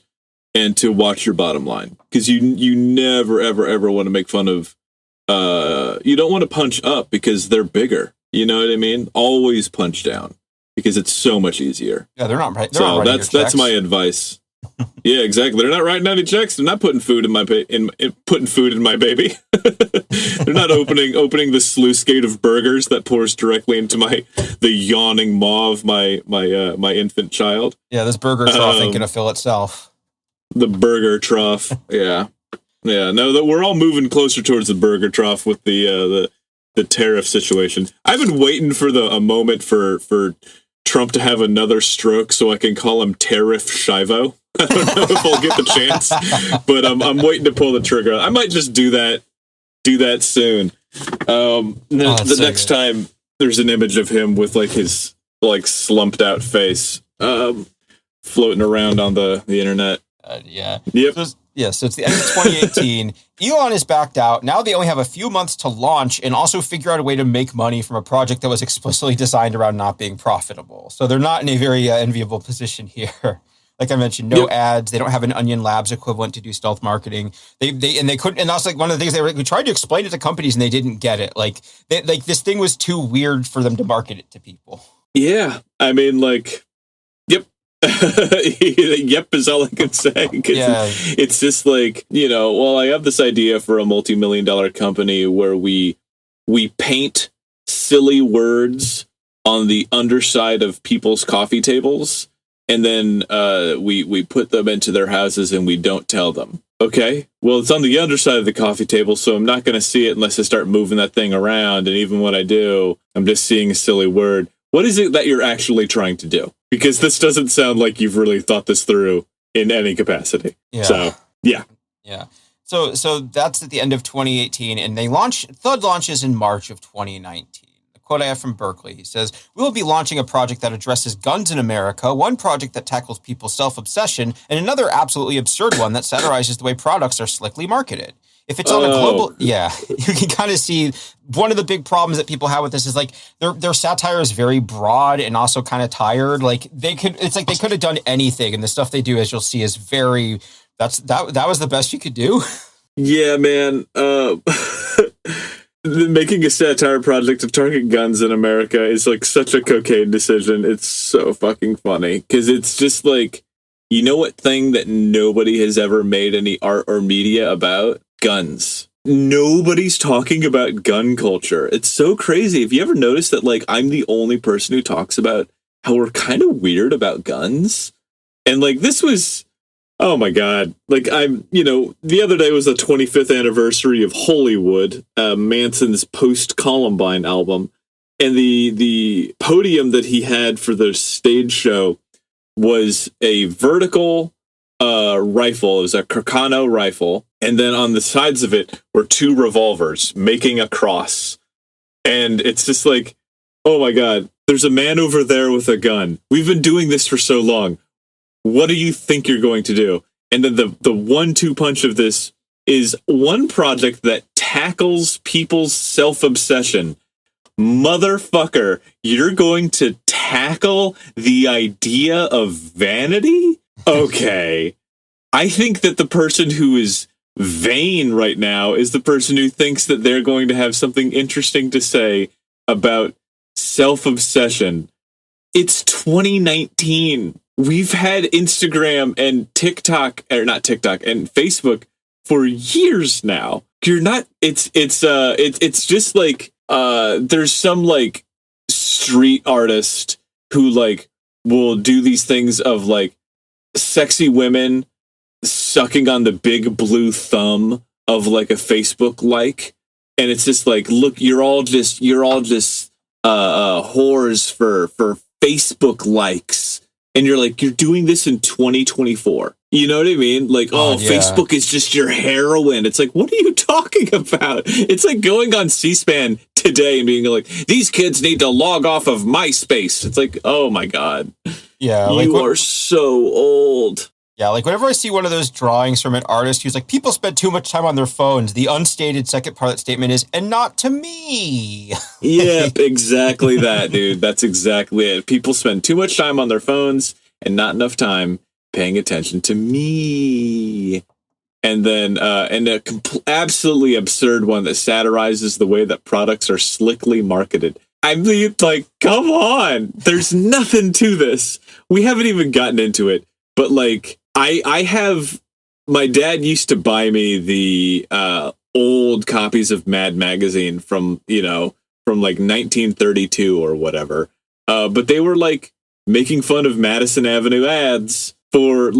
[SPEAKER 1] and to watch your bottom line. Because you never, ever, ever want to make fun of... you don't want to punch up because they're bigger. You know what I mean? Always punch down because it's so much easier.
[SPEAKER 2] Yeah, they're not right.
[SPEAKER 1] So that's my advice. Yeah, exactly. They're not writing any checks. They're not putting food in my putting food in my baby. They're not opening the sluice gate of burgers that pours directly into the yawning maw of my infant child.
[SPEAKER 2] Yeah, this burger trough ain't gonna fill itself.
[SPEAKER 1] The burger trough. Yeah. Yeah. No, we're all moving closer towards the burger trough with the tariff situation. I've been waiting for a moment for Trump to have another stroke so I can call him Tariff Shivo. I don't know if I'll get the chance, but I'm waiting to pull the trigger. I might just do that soon. The next time there's an image of him with like his like slumped out face floating around on the internet.
[SPEAKER 2] Yeah.
[SPEAKER 1] Yep.
[SPEAKER 2] So it's the end of 2018. Elon is backed out. Now they only have a few months to launch and also figure out a way to make money from a project that was explicitly designed around not being profitable. So they're not in a very enviable position here. Like I mentioned, no ads. They don't have an Onion Labs equivalent to do stealth marketing. They couldn't. And that's like one of the things we tried to explain it to companies and they didn't get it. Like this thing was too weird for them to market it to people.
[SPEAKER 1] Yeah, I mean, like, yep. Yep is all I could say. Yeah. It's just like, well, I have this idea for a multi-million-dollar company where we paint silly words on the underside of people's coffee tables, and then we put them into their houses and we don't tell them. Okay, well, it's on the underside of the coffee table, so I'm not going to see it unless I start moving that thing around. And even when I do, I'm just seeing a silly word. What is it that you're actually trying to do? Because this doesn't sound like you've really thought this through in any capacity.
[SPEAKER 2] Yeah.
[SPEAKER 1] So, yeah.
[SPEAKER 2] Yeah. So that's at the end of 2018, and Thud launches in March of 2019. The quote I have from Berkeley, he says, "We will be launching a project that addresses guns in America, one project that tackles people's self-obsession, and another absolutely absurd one that satirizes the way products are slickly marketed." If it's on a global, you can kind of see one of the big problems that people have with this is like their satire is very broad and also kind of tired. Like it's like they could have done anything, and the stuff they do, as you'll see, is very. That was the best you could do.
[SPEAKER 1] Yeah, man. Making a satire project to target guns in America is like such a cocaine decision. It's so fucking funny because it's just like, you know what thing that nobody has ever made any art or media about? Guns. Nobody's talking about gun culture. It's so crazy. Have you ever noticed that like I'm the only person who talks about how we're kind of weird about guns? And like this was, oh my God. Like the other day was the 25th anniversary of Hollywood, Manson's post-Columbine album. And the podium that he had for the stage show was a vertical rifle. It was a Carcano rifle. And then on the sides of it were two revolvers making a cross. And it's just like, oh my God, there's a man over there with a gun. We've been doing this for so long. What do you think you're going to do? And then the 1-2 punch of this is one project that tackles people's self-obsession. Motherfucker, you're going to tackle the idea of vanity? Okay. I think that the person who is vain right now is the person who thinks that they're going to have something interesting to say about self-obsession. It's 2019. We've had Instagram and TikTok, or not TikTok, and Facebook for years now. You're not. It's just like there's some like street artist who like will do these things of like sexy women sucking on the big blue thumb of like a Facebook like, and it's just like, look, you're all just whores for Facebook likes. And you're like, you're doing this in 2024. You know what I mean? Like, yeah. Facebook is just your heroin. It's like, what are you talking about? It's like going on C-SPAN today and being like, these kids need to log off of MySpace. It's like, oh my God.
[SPEAKER 2] Yeah.
[SPEAKER 1] You are so old.
[SPEAKER 2] Yeah, like whenever I see one of those drawings from an artist who's like, people spend too much time on their phones, the unstated second part of that statement is, and not to me.
[SPEAKER 1] Yep, exactly that, dude. That's exactly it. People spend too much time on their phones and not enough time paying attention to me. And then absolutely absurd one that satirizes the way that products are slickly marketed. I mean, like, come on. There's nothing to this. We haven't even gotten into it. But like, I have, my dad used to buy me the old copies of Mad Magazine from like 1932 or whatever. But they were like making fun of Madison Avenue ads for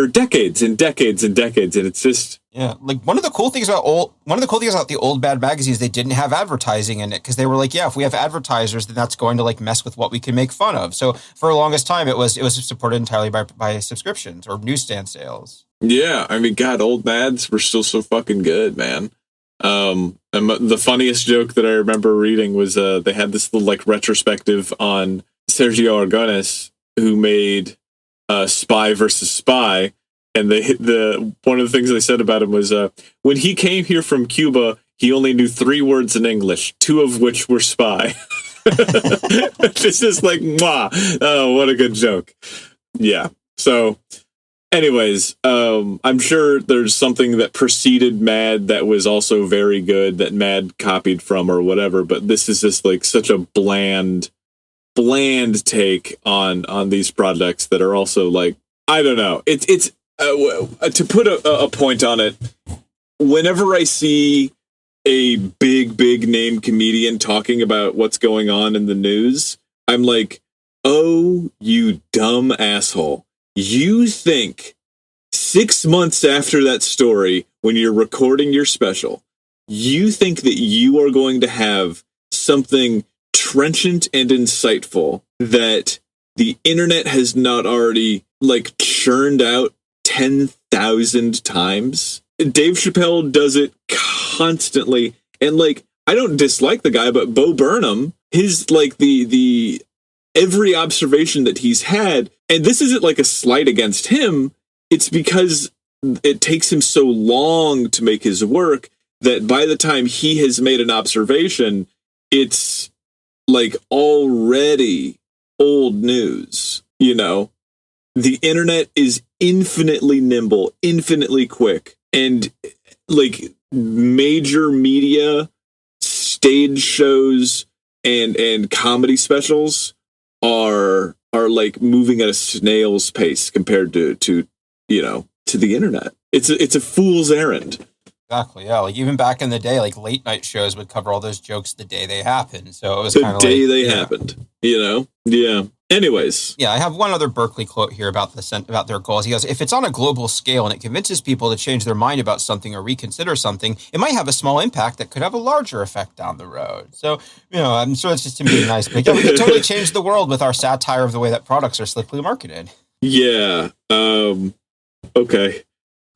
[SPEAKER 1] decades and decades and decades. And it's just,
[SPEAKER 2] yeah, like one of the cool things about the old Mad magazines, they didn't have advertising in it because they were like, yeah, if we have advertisers, then that's going to like mess with what we can make fun of. So for the longest time, it was supported entirely by subscriptions or newsstand sales.
[SPEAKER 1] Yeah, I mean, God, old Mads were still so fucking good, man. And the funniest joke that I remember reading was they had this little like retrospective on Sergio Aragonés, who made Spy versus Spy. And one of the things they said about him was when he came here from Cuba, he only knew 3 words in English, 2 of which were spy. It's just like, mwah. Oh, what a good joke. Yeah. So anyways, I'm sure there's something that preceded Mad that was also very good that Mad copied from or whatever. But this is just like such a bland take on these projects that are also like, I don't know. It's to put a point on it, whenever I see a big name comedian talking about what's going on in the news, I'm like, oh, you dumb asshole. You think 6 months after that story, when you're recording your special, you think that you are going to have something trenchant and insightful that the internet has not already like churned out 10,000 times. Dave Chappelle does it constantly. And like, I don't dislike the guy, but Bo Burnham, his like the every observation that he's had, and this isn't like a slight against him, it's because it takes him so long to make his work that by the time he has made an observation, it's like already old news. You know, the internet is infinitely nimble, infinitely quick, and like major media, stage shows, and comedy specials are like moving at a snail's pace compared to you know, to the internet. It's a fool's errand.
[SPEAKER 2] Exactly. Yeah. Like even back in the day, like late night shows would cover all those jokes the day they happened. So it was kind of
[SPEAKER 1] the day they happened. You know. Yeah. Anyways.
[SPEAKER 2] Yeah, I have one other Berkeley quote here about their goals. He goes, if it's on a global scale and it convinces people to change their mind about something or reconsider something, it might have a small impact that could have a larger effect down the road. So, you know, I'm sure it's just to be nice. But yeah, we could totally change the world with our satire of the way that products are slickly marketed.
[SPEAKER 1] Yeah. Okay.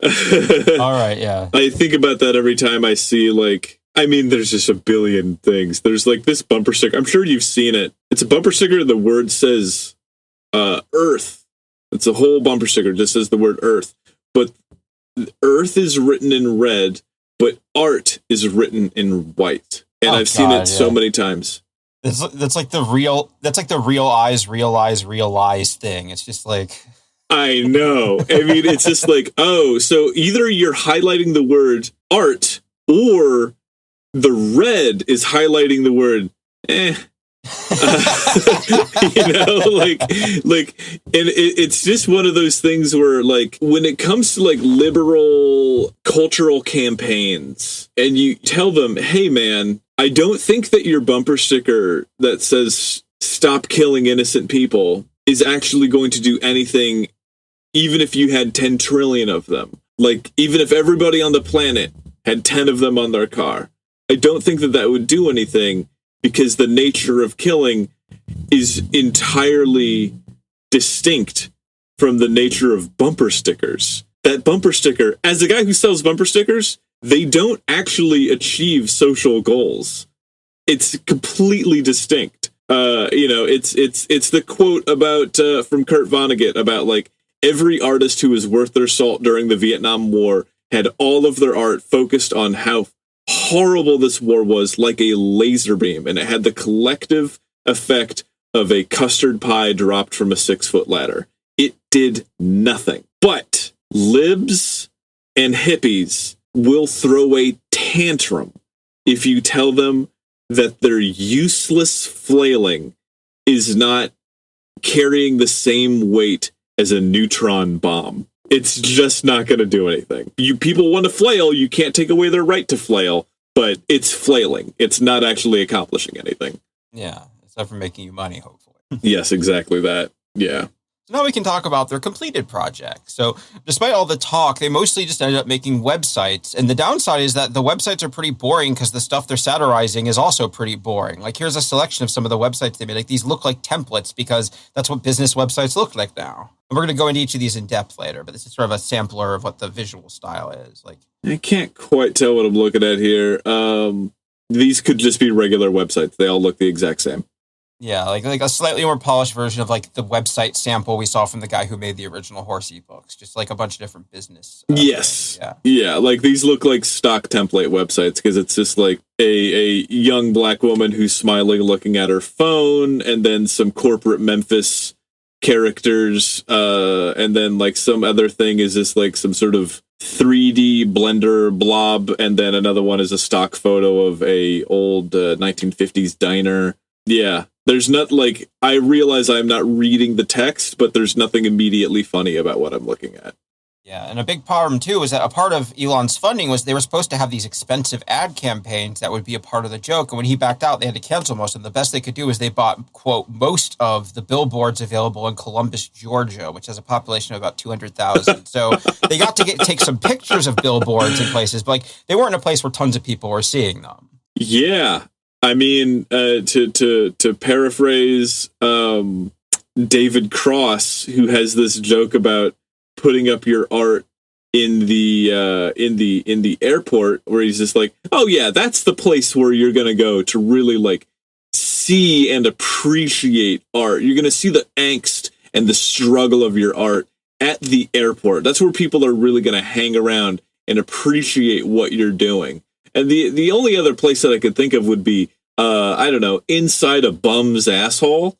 [SPEAKER 2] All right, yeah.
[SPEAKER 1] I think about that every time I see, like, I mean, there's just a billion things. There's like this bumper sticker. I'm sure you've seen it. It's a bumper sticker. The word says Earth. It's a whole bumper sticker. Just says the word Earth. But Earth is written in red, but art is written in white. And I've seen it so many times.
[SPEAKER 2] That's like the real eyes realize thing. It's just like...
[SPEAKER 1] I know. I mean, it's just like, oh, so either you're highlighting the word art or the red is highlighting the word you know, like, and it's just one of those things where, like, when it comes to like liberal cultural campaigns and you tell them, hey man, I don't think that your bumper sticker that says stop killing innocent people is actually going to do anything, even if you had 10 trillion of them. Like, even if everybody on the planet had 10 of them on their car, I don't think that that would do anything, because the nature of killing is entirely distinct from the nature of bumper stickers. That bumper sticker, as a guy who sells bumper stickers, they don't actually achieve social goals. It's completely distinct. You know, it's the quote about from Kurt Vonnegut about, like, every artist who was worth their salt during the Vietnam War had all of their art focused on how horrible this war was, like a laser beam, and it had the collective effect of a custard pie dropped from a 6-foot ladder. It did nothing. But libs and hippies will throw a tantrum if you tell them that their useless flailing is not carrying the same weight as a neutron bomb. It's just not going to do anything. You people want to flail, you can't take away their right to flail, but it's flailing. It's not actually accomplishing anything.
[SPEAKER 2] Yeah, except for making you money, hopefully.
[SPEAKER 1] Yes, exactly that. Yeah.
[SPEAKER 2] So now we can talk about their completed project. So despite all the talk, they mostly just ended up making websites. And the downside is that the websites are pretty boring because the stuff they're satirizing is also pretty boring. Like, here's a selection of some of the websites they made. Like, these look like templates because that's what business websites look like now. And we're going to go into each of these in depth later, but this is sort of a sampler of what the visual style is. Like,
[SPEAKER 1] I can't quite tell what I'm looking at here. These could just be regular websites. They all look the exact same.
[SPEAKER 2] Yeah, like a slightly more polished version of like the website sample we saw from the guy who made the original Horsey books. Just like a bunch of different business.
[SPEAKER 1] Yes. Yeah. Like, these look like stock template websites because it's just like a young black woman who's smiling, looking at her phone, and then some corporate Memphis characters, and then like some other thing is just like some sort of 3D Blender blob, and then another one is a stock photo of a old 1950s diner. Yeah. There's not, like, I realize I'm not reading the text, but there's nothing immediately funny about what I'm looking at.
[SPEAKER 2] Yeah, and a big problem too is that a part of Elon's funding was they were supposed to have these expensive ad campaigns that would be a part of the joke. And when he backed out, they had to cancel most of them. The best they could do is they bought, quote, most of the billboards available in Columbus, Georgia, which has a population of about 200,000. So they got to take some pictures of billboards in places, but like they weren't in a place where tons of people were seeing them.
[SPEAKER 1] Yeah. I mean, to paraphrase David Cross, who has this joke about putting up your art in the airport, where he's just like, oh yeah, that's the place where you're gonna go to really like see and appreciate art. You're gonna see the angst and the struggle of your art at the airport. That's where people are really gonna hang around and appreciate what you're doing. And the only other place that I could think of would be I don't know, inside a bum's asshole.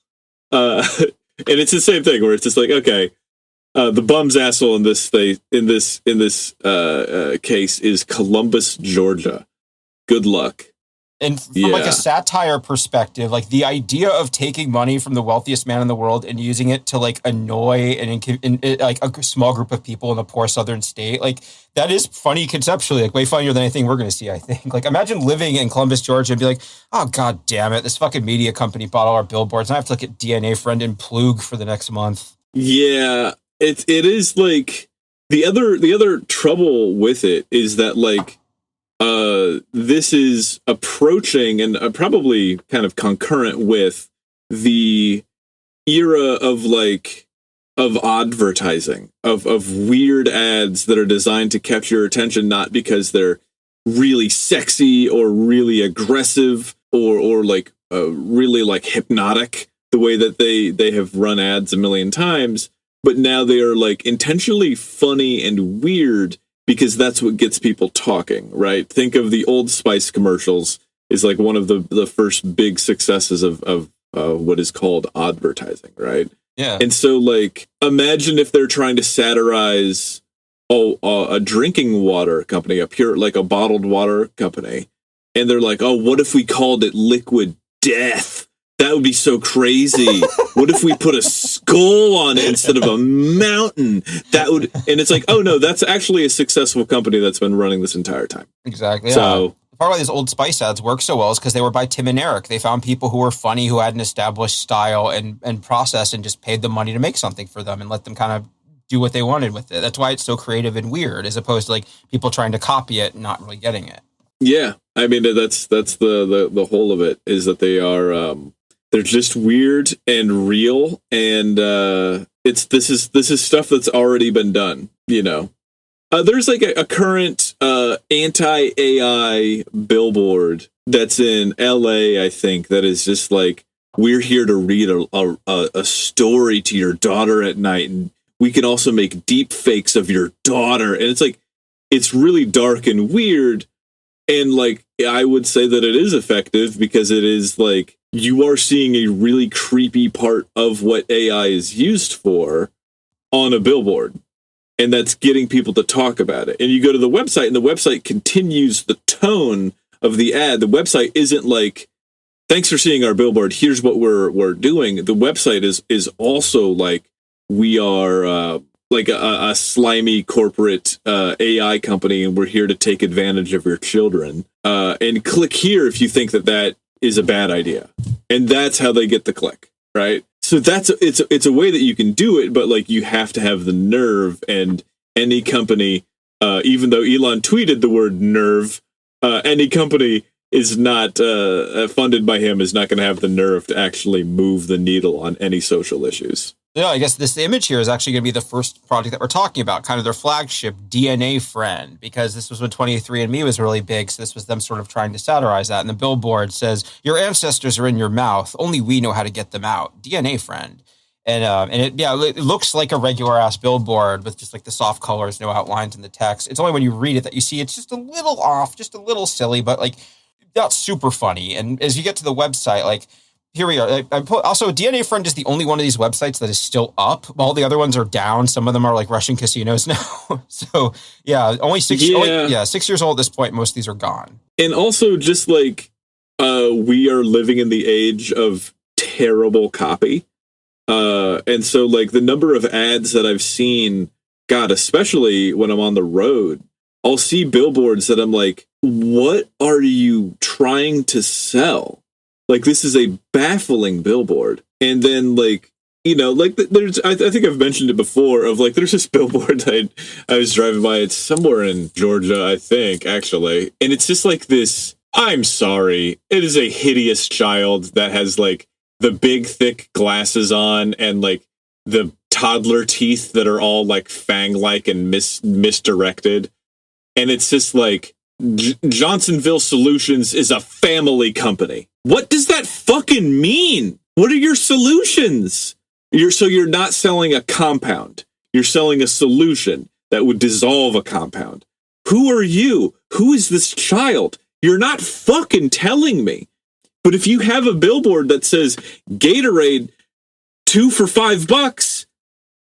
[SPEAKER 1] And it's the same thing where it's just like, okay, the bum's asshole in this case is Columbus, Georgia. Good luck.
[SPEAKER 2] And from like a satire perspective, like the idea of taking money from the wealthiest man in the world and using it to like annoy like a small group of people in a poor southern state, like that is funny conceptually, like way funnier than anything we're going to see, I think. Like imagine living in Columbus, Georgia and be like, oh, God damn it, this fucking media company bought all our billboards and I have to look at DNA Friend and Plug for the next month.
[SPEAKER 1] Yeah, it is like the other trouble with it is that like this is approaching and probably kind of concurrent with the era of advertising, of weird ads that are designed to capture your attention, not because they're really sexy or really aggressive or like really like hypnotic the way that they have run ads a million times, but now they are like intentionally funny and weird because that's what gets people talking, right? Think of the Old Spice commercials is like one of the first big successes of what is called advertising, right?
[SPEAKER 2] Yeah.
[SPEAKER 1] And so like, imagine if they're trying to satirize a drinking water company, like a bottled water company. And they're like, oh, what if we called it Liquid Death? That would be so crazy. What if we put a skull on it instead of a mountain? That would, and it's like, oh no, that's actually a successful company that's been running this entire time.
[SPEAKER 2] Exactly.
[SPEAKER 1] So
[SPEAKER 2] the part why these Old Spice ads work so well is because they were by Tim and Eric. They found people who were funny, who had an established style and process, and just paid them money to make something for them and let them kind of do what they wanted with it. That's why it's so creative and weird, as opposed to like people trying to copy it and not really getting it.
[SPEAKER 1] Yeah, I mean that's the whole of it is that they are. They're just weird and real, and this is stuff that's already been done. You know, there's like a current anti-AI billboard that's in LA, I think, that is just like, we're here to read a story to your daughter at night, and we can also make deep fakes of your daughter, and it's like it's really dark and weird, and like I would say that it is effective because it is like, you are seeing a really creepy part of what AI is used for on a billboard. And that's getting people to talk about it. And you go to the website and the website continues the tone of the ad. The website isn't like, thanks for seeing our billboard, here's what we're doing. The website is also like, we are like a slimy corporate AI company, and we're here to take advantage of your children. And click here if you think that is a bad idea. And that's how they get the click, right? So it's a way that you can do it, but like you have to have the nerve, and any company, even though Elon tweeted the word nerve, any company is not funded by him is not going to have the nerve to actually move the needle on any social issues.
[SPEAKER 2] Yeah, I guess this image here is actually going to be the first project that we're talking about, kind of their flagship, DNA Friend, because this was when 23andMe was really big, so this was them sort of trying to satirize that. And the billboard says, your ancestors are in your mouth, only we know how to get them out. DNA Friend. And it looks like a regular-ass billboard with just like the soft colors, no outlines in the text. It's only when you read it that you see it's just a little off, just a little silly, but like not super funny. And as you get to the website, like, here we are. Also, DNA Friend is the only one of these websites that is still up. All the other ones are down. Some of them are like Russian casinos now. So, yeah, only 6 years old at this point. Most of these are gone.
[SPEAKER 1] And also, just like we are living in the age of terrible copy. And so, like, the number of ads that I've seen God, especially when I'm on the road, I'll see billboards that I'm like, what are you trying to sell? Like, this is a baffling billboard. And then, like, you know, like, there's, I think I've mentioned it before, of like, there's this billboard that I was driving by. It's somewhere in Georgia, I think, actually. And it's just like this, I'm sorry, it is a hideous child that has like the big, thick glasses on and like the toddler teeth that are all like fang-like and misdirected. And it's just like, Johnsonville Solutions is a family company. What does that fucking mean? What are your solutions? You're not selling a compound. You're selling a solution that would dissolve a compound. Who are you? Who is this child? You're not fucking telling me. But if you have a billboard that says Gatorade 2 for $5,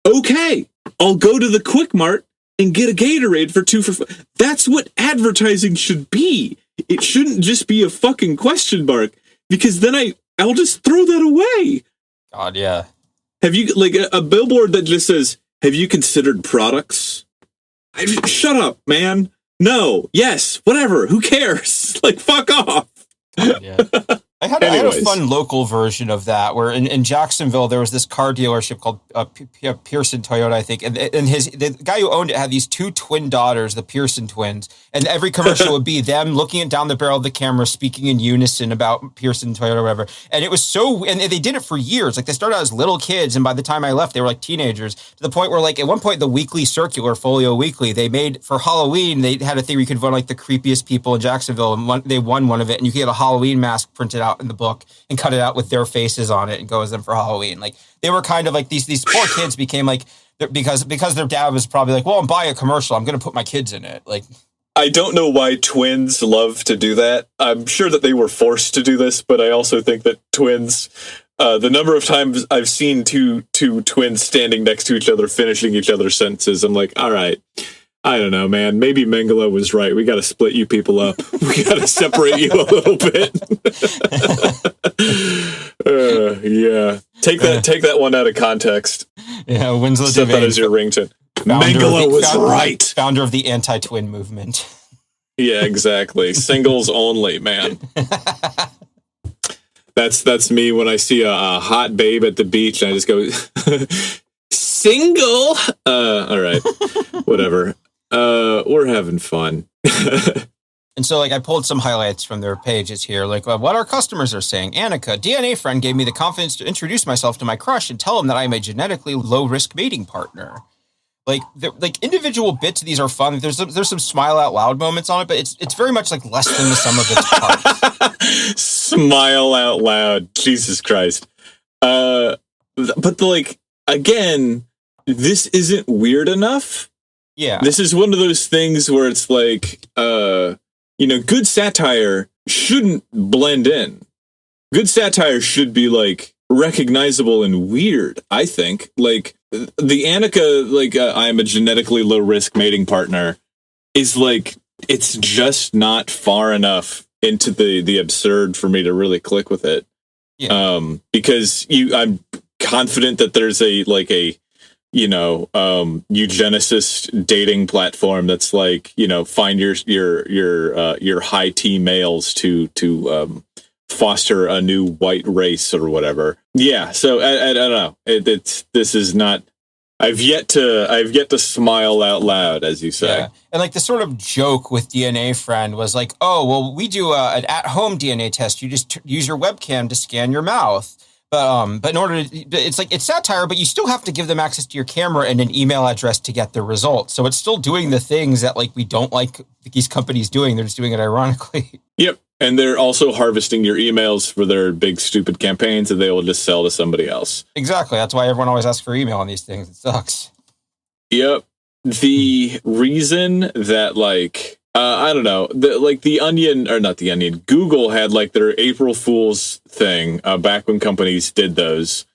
[SPEAKER 1] okay, I'll go to the Quick Mart and get a Gatorade for 2 for 5. That's what advertising should be. It shouldn't just be a fucking question mark, because then I'll just throw that away.
[SPEAKER 2] God, yeah.
[SPEAKER 1] Have you, like, a billboard that just says, have you considered products? Shut up, man. No, yes, whatever. Who cares? Like, fuck off.
[SPEAKER 2] Yeah. I had a fun local version of that where in Jacksonville, there was this car dealership called Pearson Toyota, I think. And the guy who owned it had these 2 twin daughters, the Pearson twins. And every commercial would be them looking down the barrel of the camera, speaking in unison about Pearson Toyota or whatever. And it was so, and they did it for years. Like, they started out as little kids. And by the time I left, they were like teenagers, to the point where, like, at one point, the weekly circular, Folio Weekly, they made for Halloween, they had a thing where you could vote like the creepiest people in Jacksonville. And they won one of it. And you could get a Halloween mask printed out in the book and cut it out with their faces on it and go as them for Halloween. Like, they were kind of like these poor kids became like, because their dad was probably like, well, I'm buying a commercial, I'm going to put my kids in it. Like,
[SPEAKER 1] I don't know why twins love to do that. I'm sure that they were forced to do this, but I also think that twins, the number of times I've seen two twins standing next to each other, finishing each other's sentences, I'm like, all right, I don't know, man. Maybe Mengele was right. We got to split you people up. We got to separate you a little bit. Yeah. Take that one out of context.
[SPEAKER 2] Yeah, Winslow
[SPEAKER 1] Set that as your ringtone. Mengele was right.
[SPEAKER 2] Founder of the anti-twin movement.
[SPEAKER 1] Yeah, exactly. Singles only, man. That's me when I see a hot babe at the beach and I just go, single. All right, whatever. We're having fun.
[SPEAKER 2] And so, like, I pulled some highlights from their pages here, like what our customers are saying. Annika, DNA friend, gave me the confidence to introduce myself to my crush and tell him that I'm a genetically low-risk mating partner. Like individual bits of these are fun. There's some smile out loud moments on it, but it's very much like less than the sum of its parts.
[SPEAKER 1] Smile out loud, Jesus Christ. But like, again, this isn't weird enough.
[SPEAKER 2] Yeah,
[SPEAKER 1] this is one of those things where it's like, good satire shouldn't blend in. Good satire should be like recognizable and weird, I think. Like the Annika, like I'm a genetically low risk mating partner, is like, it's just not far enough into the absurd for me to really click with it. Yeah. Because I'm confident that there's a eugenicist dating platform that's like, find your high T males to foster a new white race or whatever. Yeah. So I don't know. This is not, I've yet to smile out loud, as you say.
[SPEAKER 2] Yeah. And like the sort of joke with DNA friend was like, oh, well, we do an at-home DNA test. You just use your webcam to scan your mouth. But in order to, it's like, it's satire, but you still have to give them access to your camera and an email address to get the results. So it's still doing the things that like we don't like these companies doing. They're just doing it ironically.
[SPEAKER 1] Yep. And they're also harvesting your emails for their big, stupid campaigns that they will just sell to somebody else.
[SPEAKER 2] Exactly. That's why everyone always asks for email on these things. It sucks.
[SPEAKER 1] Yep. The reason that, like, I don't know, the Onion, or not the Onion, Google had, like, their April Fool's thing back when companies did those.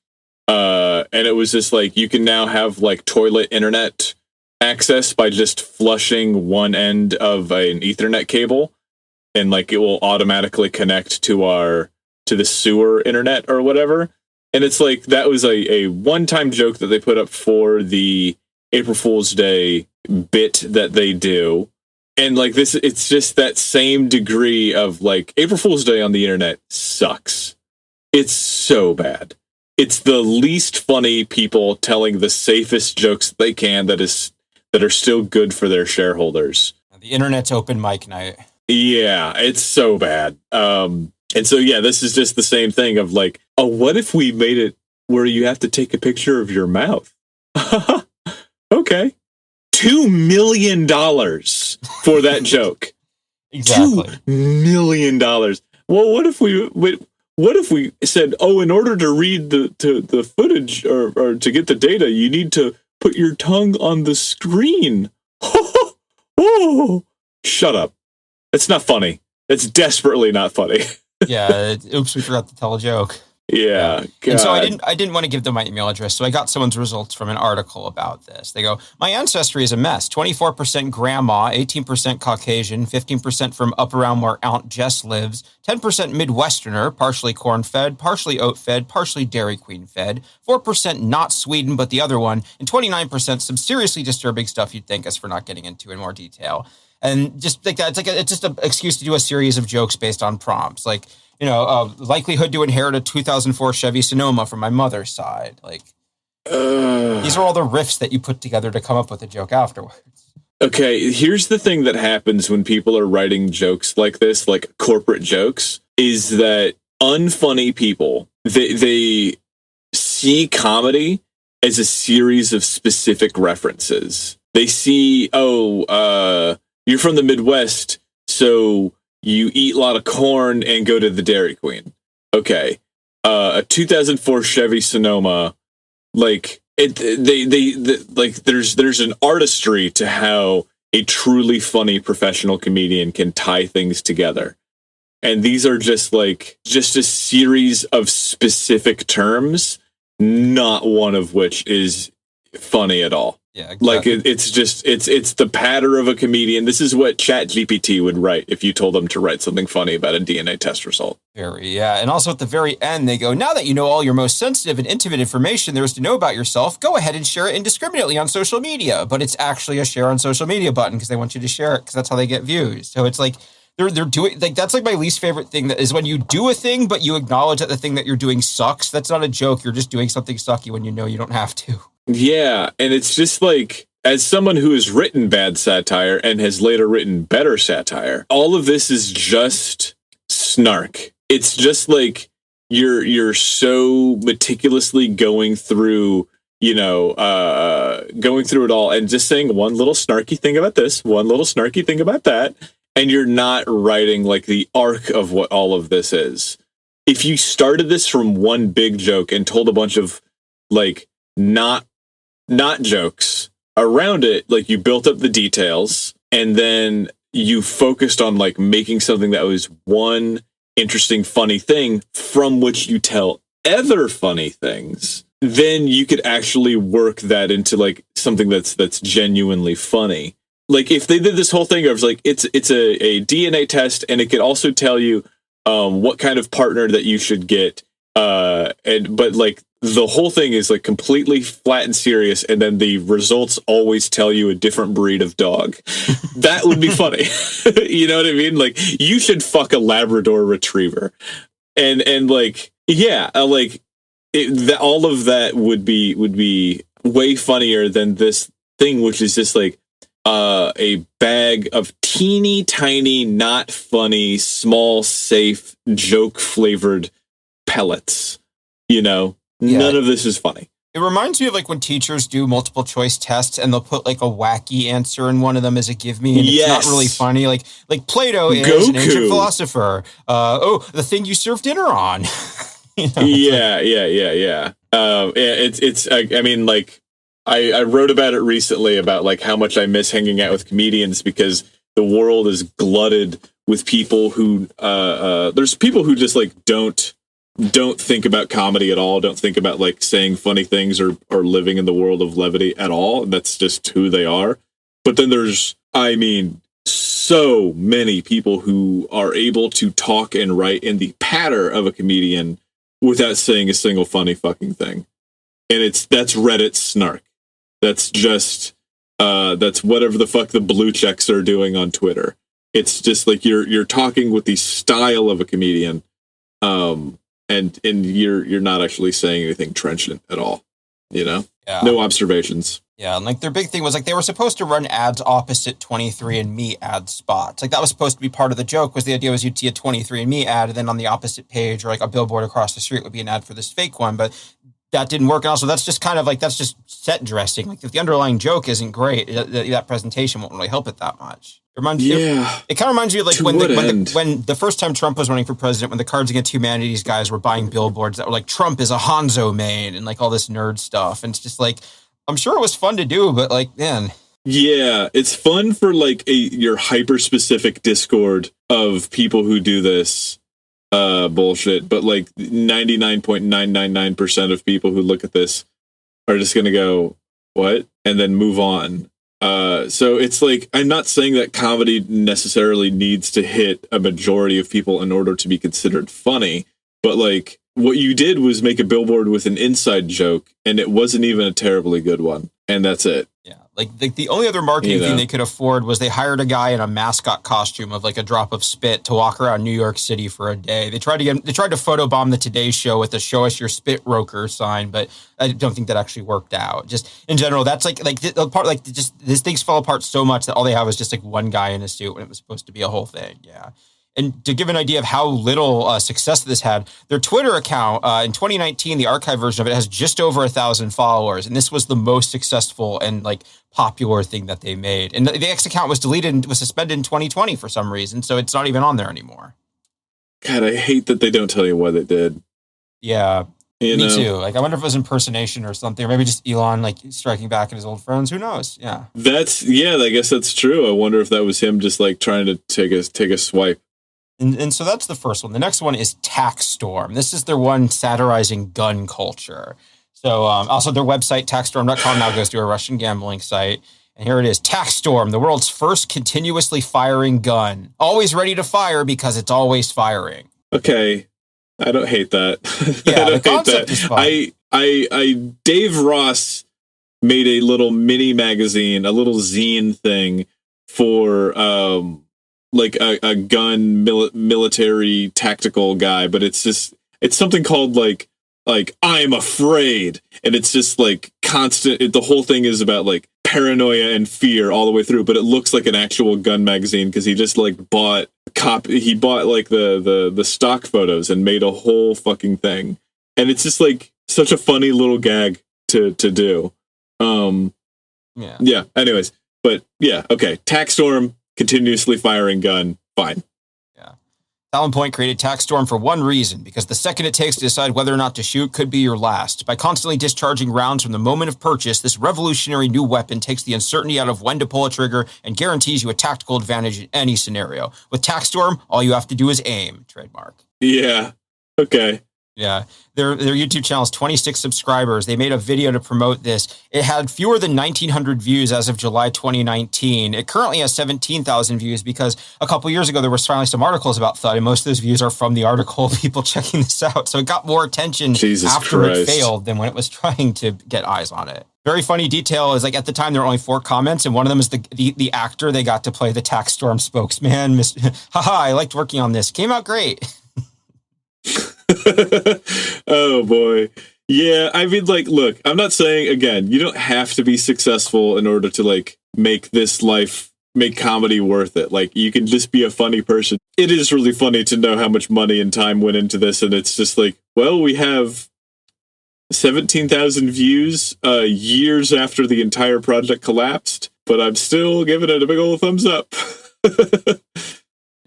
[SPEAKER 1] And it was just, like, you can now have, like, toilet internet access by just flushing one end of an Ethernet cable. And like it will automatically connect to the sewer internet or whatever. And it's like that was a one-time joke that they put up for the April Fool's Day bit that they do. And like this, it's just that same degree of like April Fool's Day on the internet sucks. It's so bad. It's the least funny people telling the safest jokes they can that are still good for their shareholders.
[SPEAKER 2] The internet's open mic night.
[SPEAKER 1] Yeah, it's so bad. And so, yeah, this is just the same thing of like, oh, what if we made it where you have to take a picture of your mouth? Okay. $2 million for that joke.
[SPEAKER 2] Exactly.
[SPEAKER 1] $2 million. Well, what if we said, oh, in order to read the footage or to get the data, you need to put your tongue on the screen. Oh, shut up. It's not funny. It's desperately not funny.
[SPEAKER 2] Yeah. Oops, we forgot to tell a joke.
[SPEAKER 1] Yeah.
[SPEAKER 2] And so I didn't want to give them my email address, so I got someone's results from an article about this. They go, my ancestry is a mess. 24% grandma, 18% Caucasian, 15% from up around where Aunt Jess lives, 10% Midwesterner, partially corn-fed, partially oat-fed, partially Dairy Queen-fed, 4% not Sweden, but the other one, and 29% some seriously disturbing stuff you'd thank us for not getting into in more detail. And just like that, it's just an excuse to do a series of jokes based on prompts. Like, likelihood to inherit a 2004 Chevy Sonoma from my mother's side. Like, these are all the riffs that you put together to come up with a joke afterwards.
[SPEAKER 1] Okay, here's the thing that happens when people are writing jokes like this, like corporate jokes, is that unfunny people, they see comedy as a series of specific references. They see, you're from the Midwest, so you eat a lot of corn and go to the Dairy Queen. Okay. A 2004 Chevy Sonoma, like there's an artistry to how a truly funny professional comedian can tie things together. And these are just a series of specific terms, not one of which is funny at all.
[SPEAKER 2] Yeah, exactly.
[SPEAKER 1] Like it's the patter of a comedian. This is what ChatGPT would write if you told them to write something funny about a DNA test result.
[SPEAKER 2] And also at the very end, they go, now that you know all your most sensitive and intimate information there is to know about yourself, go ahead and share it indiscriminately on social media. But it's actually a share on social media button because they want you to share it because that's how they get views. So it's like they're doing like that's like my least favorite thing that is when you do a thing, but you acknowledge that the thing that you're doing sucks. That's not a joke. You're just doing something sucky when you know you don't have to.
[SPEAKER 1] Yeah, and it's just like, as someone who has written bad satire and has later written better satire, all of this is just snark. It's just like you're so meticulously going through it all and just saying one little snarky thing about this, one little snarky thing about that, and you're not writing like the arc of what all of this is. If you started this from one big joke and told a bunch of like not jokes around it, like you built up the details and then you focused on like making something that was one interesting, funny thing from which you tell other funny things, then you could actually work that into like something that's genuinely funny. Like if they did this whole thing of like, it's a DNA test and it could also tell you what kind of partner that you should get. But like the whole thing is like completely flat and serious, and then the results always tell you a different breed of dog. That would be funny. You know what I mean? Like you should fuck a Labrador Retriever, and like yeah, like all of that would be way funnier than this thing, which is just like a bag of teeny tiny, not funny, small, safe, joke flavored pellets. None of this is funny.
[SPEAKER 2] It reminds me of like when teachers do multiple choice tests and they'll put like a wacky answer in one of them as a give me, and it's not really funny. Like Plato is Goku. An ancient philosopher. The thing you serve dinner on.
[SPEAKER 1] Yeah. I mean, like I wrote about it recently about like how much I miss hanging out with comedians because the world is glutted with people who there's people who just like don't think about comedy at all, don't think about like saying funny things or living in the world of levity at all. That's just who they are. But then there's, so many people who are able to talk and write in the patter of a comedian without saying a single funny fucking thing. And that's Reddit snark. That's just that's whatever the fuck the blue checks are doing on Twitter. It's just like you're talking with the style of a comedian, and you're not actually saying anything trenchant at all. You know, no observations.
[SPEAKER 2] Yeah, and like their big thing was like they were supposed to run ads opposite 23andMe ad spots. Like that was supposed to be part of the joke. Was the idea was you'd see a 23andMe ad, and then on the opposite page or like a billboard across the street would be an ad for this fake one, but that didn't work. And also, that's just kind of like that's just set dressing. Like if the underlying joke isn't great, that presentation won't really help it that much. It kind of reminds you of like when the first time Trump was running for president, when the Cards Against Humanity's guys were buying billboards that were like Trump is a Hanzo main and like all this nerd stuff. And it's just like, I'm sure it was fun to do, but like, man.
[SPEAKER 1] Yeah, it's fun for like your hyper specific Discord of people who do this bullshit. But like 99.999% of people who look at this are just going to go, what? And then move on. So it's like, I'm not saying that comedy necessarily needs to hit a majority of people in order to be considered funny, but like what you did was make a billboard with an inside joke, and it wasn't even a terribly good one. And that's it.
[SPEAKER 2] Yeah. Like the only other marketing thing they could afford was they hired a guy in a mascot costume of like a drop of spit to walk around New York City for a day. They tried to photobomb the Today Show with a "Show Us Your Spit Roker" sign, but I don't think that actually worked out. Just in general, that's the part just these things fell apart so much that all they have is just like one guy in a suit when it was supposed to be a whole thing. Yeah. And to give an idea of how little success this had, their Twitter account in 2019, the archive version of it has just over 1,000 followers. And this was the most successful and like popular thing that they made. And the X account was deleted and was suspended in 2020 for some reason. So it's not even on there anymore.
[SPEAKER 1] God, I hate that they don't tell you what they did.
[SPEAKER 2] Yeah, me too. Like, I wonder if it was impersonation or something, or maybe just Elon like striking back at his old friends. Who knows? Yeah,
[SPEAKER 1] I guess that's true. I wonder if that was him just like trying to take a swipe.
[SPEAKER 2] And so that's the first one. The next one is Taxstorm. This is their one satirizing gun culture. So also their website, taxstorm.com, now goes to a Russian gambling site. And here it is, Taxstorm, the world's first continuously firing gun. Always ready to fire because it's always firing.
[SPEAKER 1] Okay. I don't hate that.
[SPEAKER 2] Yeah, the concept is fun.
[SPEAKER 1] Dave Ross made a little mini magazine, a little zine thing for like a gun military tactical guy, but it's something called like I'm afraid, and it's just like constant. The whole thing is about like paranoia and fear all the way through, but it looks like an actual gun magazine because he just like bought like the stock photos and made a whole fucking thing, and it's just like such a funny little gag to do. Yeah. Anyways, but yeah, okay. Taxstorm. Continuously firing gun, fine.
[SPEAKER 2] Yeah. Talon Point created Taxstorm for one reason, because the second it takes to decide whether or not to shoot could be your last. By constantly discharging rounds from the moment of purchase, this revolutionary new weapon takes the uncertainty out of when to pull a trigger and guarantees you a tactical advantage in any scenario. With Taxstorm, all you have to do is aim. Trademark.
[SPEAKER 1] Yeah. Okay.
[SPEAKER 2] Yeah, their YouTube channel is 26 subscribers. They made a video to promote this. It had fewer than 1,900 views as of July 2019. It currently has 17,000 views because a couple years ago, there was finally some articles about Thud, and most of those views are from the article, people checking this out. So it got more attention after it failed than when it was trying to get eyes on it. Very funny detail is like at the time, there were only 4 comments, and one of them is the actor they got to play the Taxstorm spokesman. Haha, I liked working on this. Came out great.
[SPEAKER 1] Oh boy. Yeah, I mean, like, look, I'm not saying, again, you don't have to be successful in order to like make comedy worth it. Like, you can just be a funny person. It is really funny to know how much money and time went into this, and it's just like, well, we have 17,000 views years after the entire project collapsed, but I'm still giving it a big old thumbs up.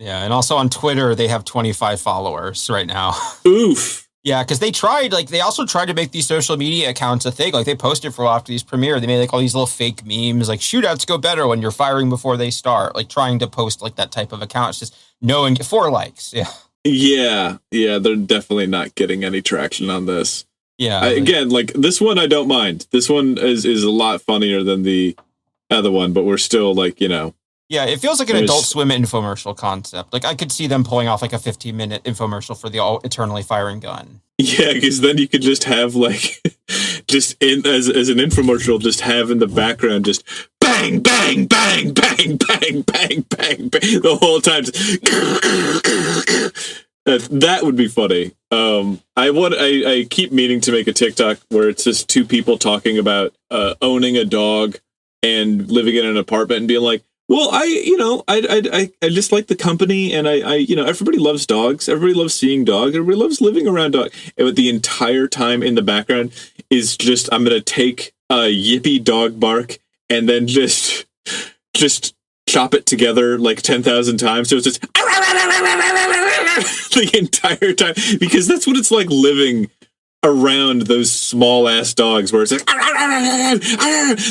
[SPEAKER 2] Yeah, and also on Twitter, they have 25 followers right now.
[SPEAKER 1] Oof.
[SPEAKER 2] Yeah, because they also tried to make these social media accounts a thing. Like, they posted for a while after these premiere. They made like all these little fake memes, like shootouts go better when you're firing before they start. Like, trying to post like that type of account. It's just knowing 4 likes. Yeah.
[SPEAKER 1] Yeah, they're definitely not getting any traction on this.
[SPEAKER 2] Yeah.
[SPEAKER 1] Again, like this one, I don't mind. This one is a lot funnier than the other one, but we're still like,
[SPEAKER 2] Yeah, it feels like an Adult Swim infomercial concept. Like, I could see them pulling off like a 15-minute infomercial for the eternally firing gun.
[SPEAKER 1] Yeah, because then you could just have like just as an infomercial, just have in the background just bang, bang, bang, bang, bang, bang, bang, bang the whole time. That would be funny. I keep meaning to make a TikTok where it's just two people talking about owning a dog and living in an apartment and being like, well, I just like the company, and I everybody loves dogs. Everybody loves seeing dogs. Everybody loves living around dogs. But the entire time in the background is just, I'm going to take a yippy dog bark and then just chop it together like 10,000 times. So it's just the entire time, because that's what it's like living around those small ass dogs, where it's like,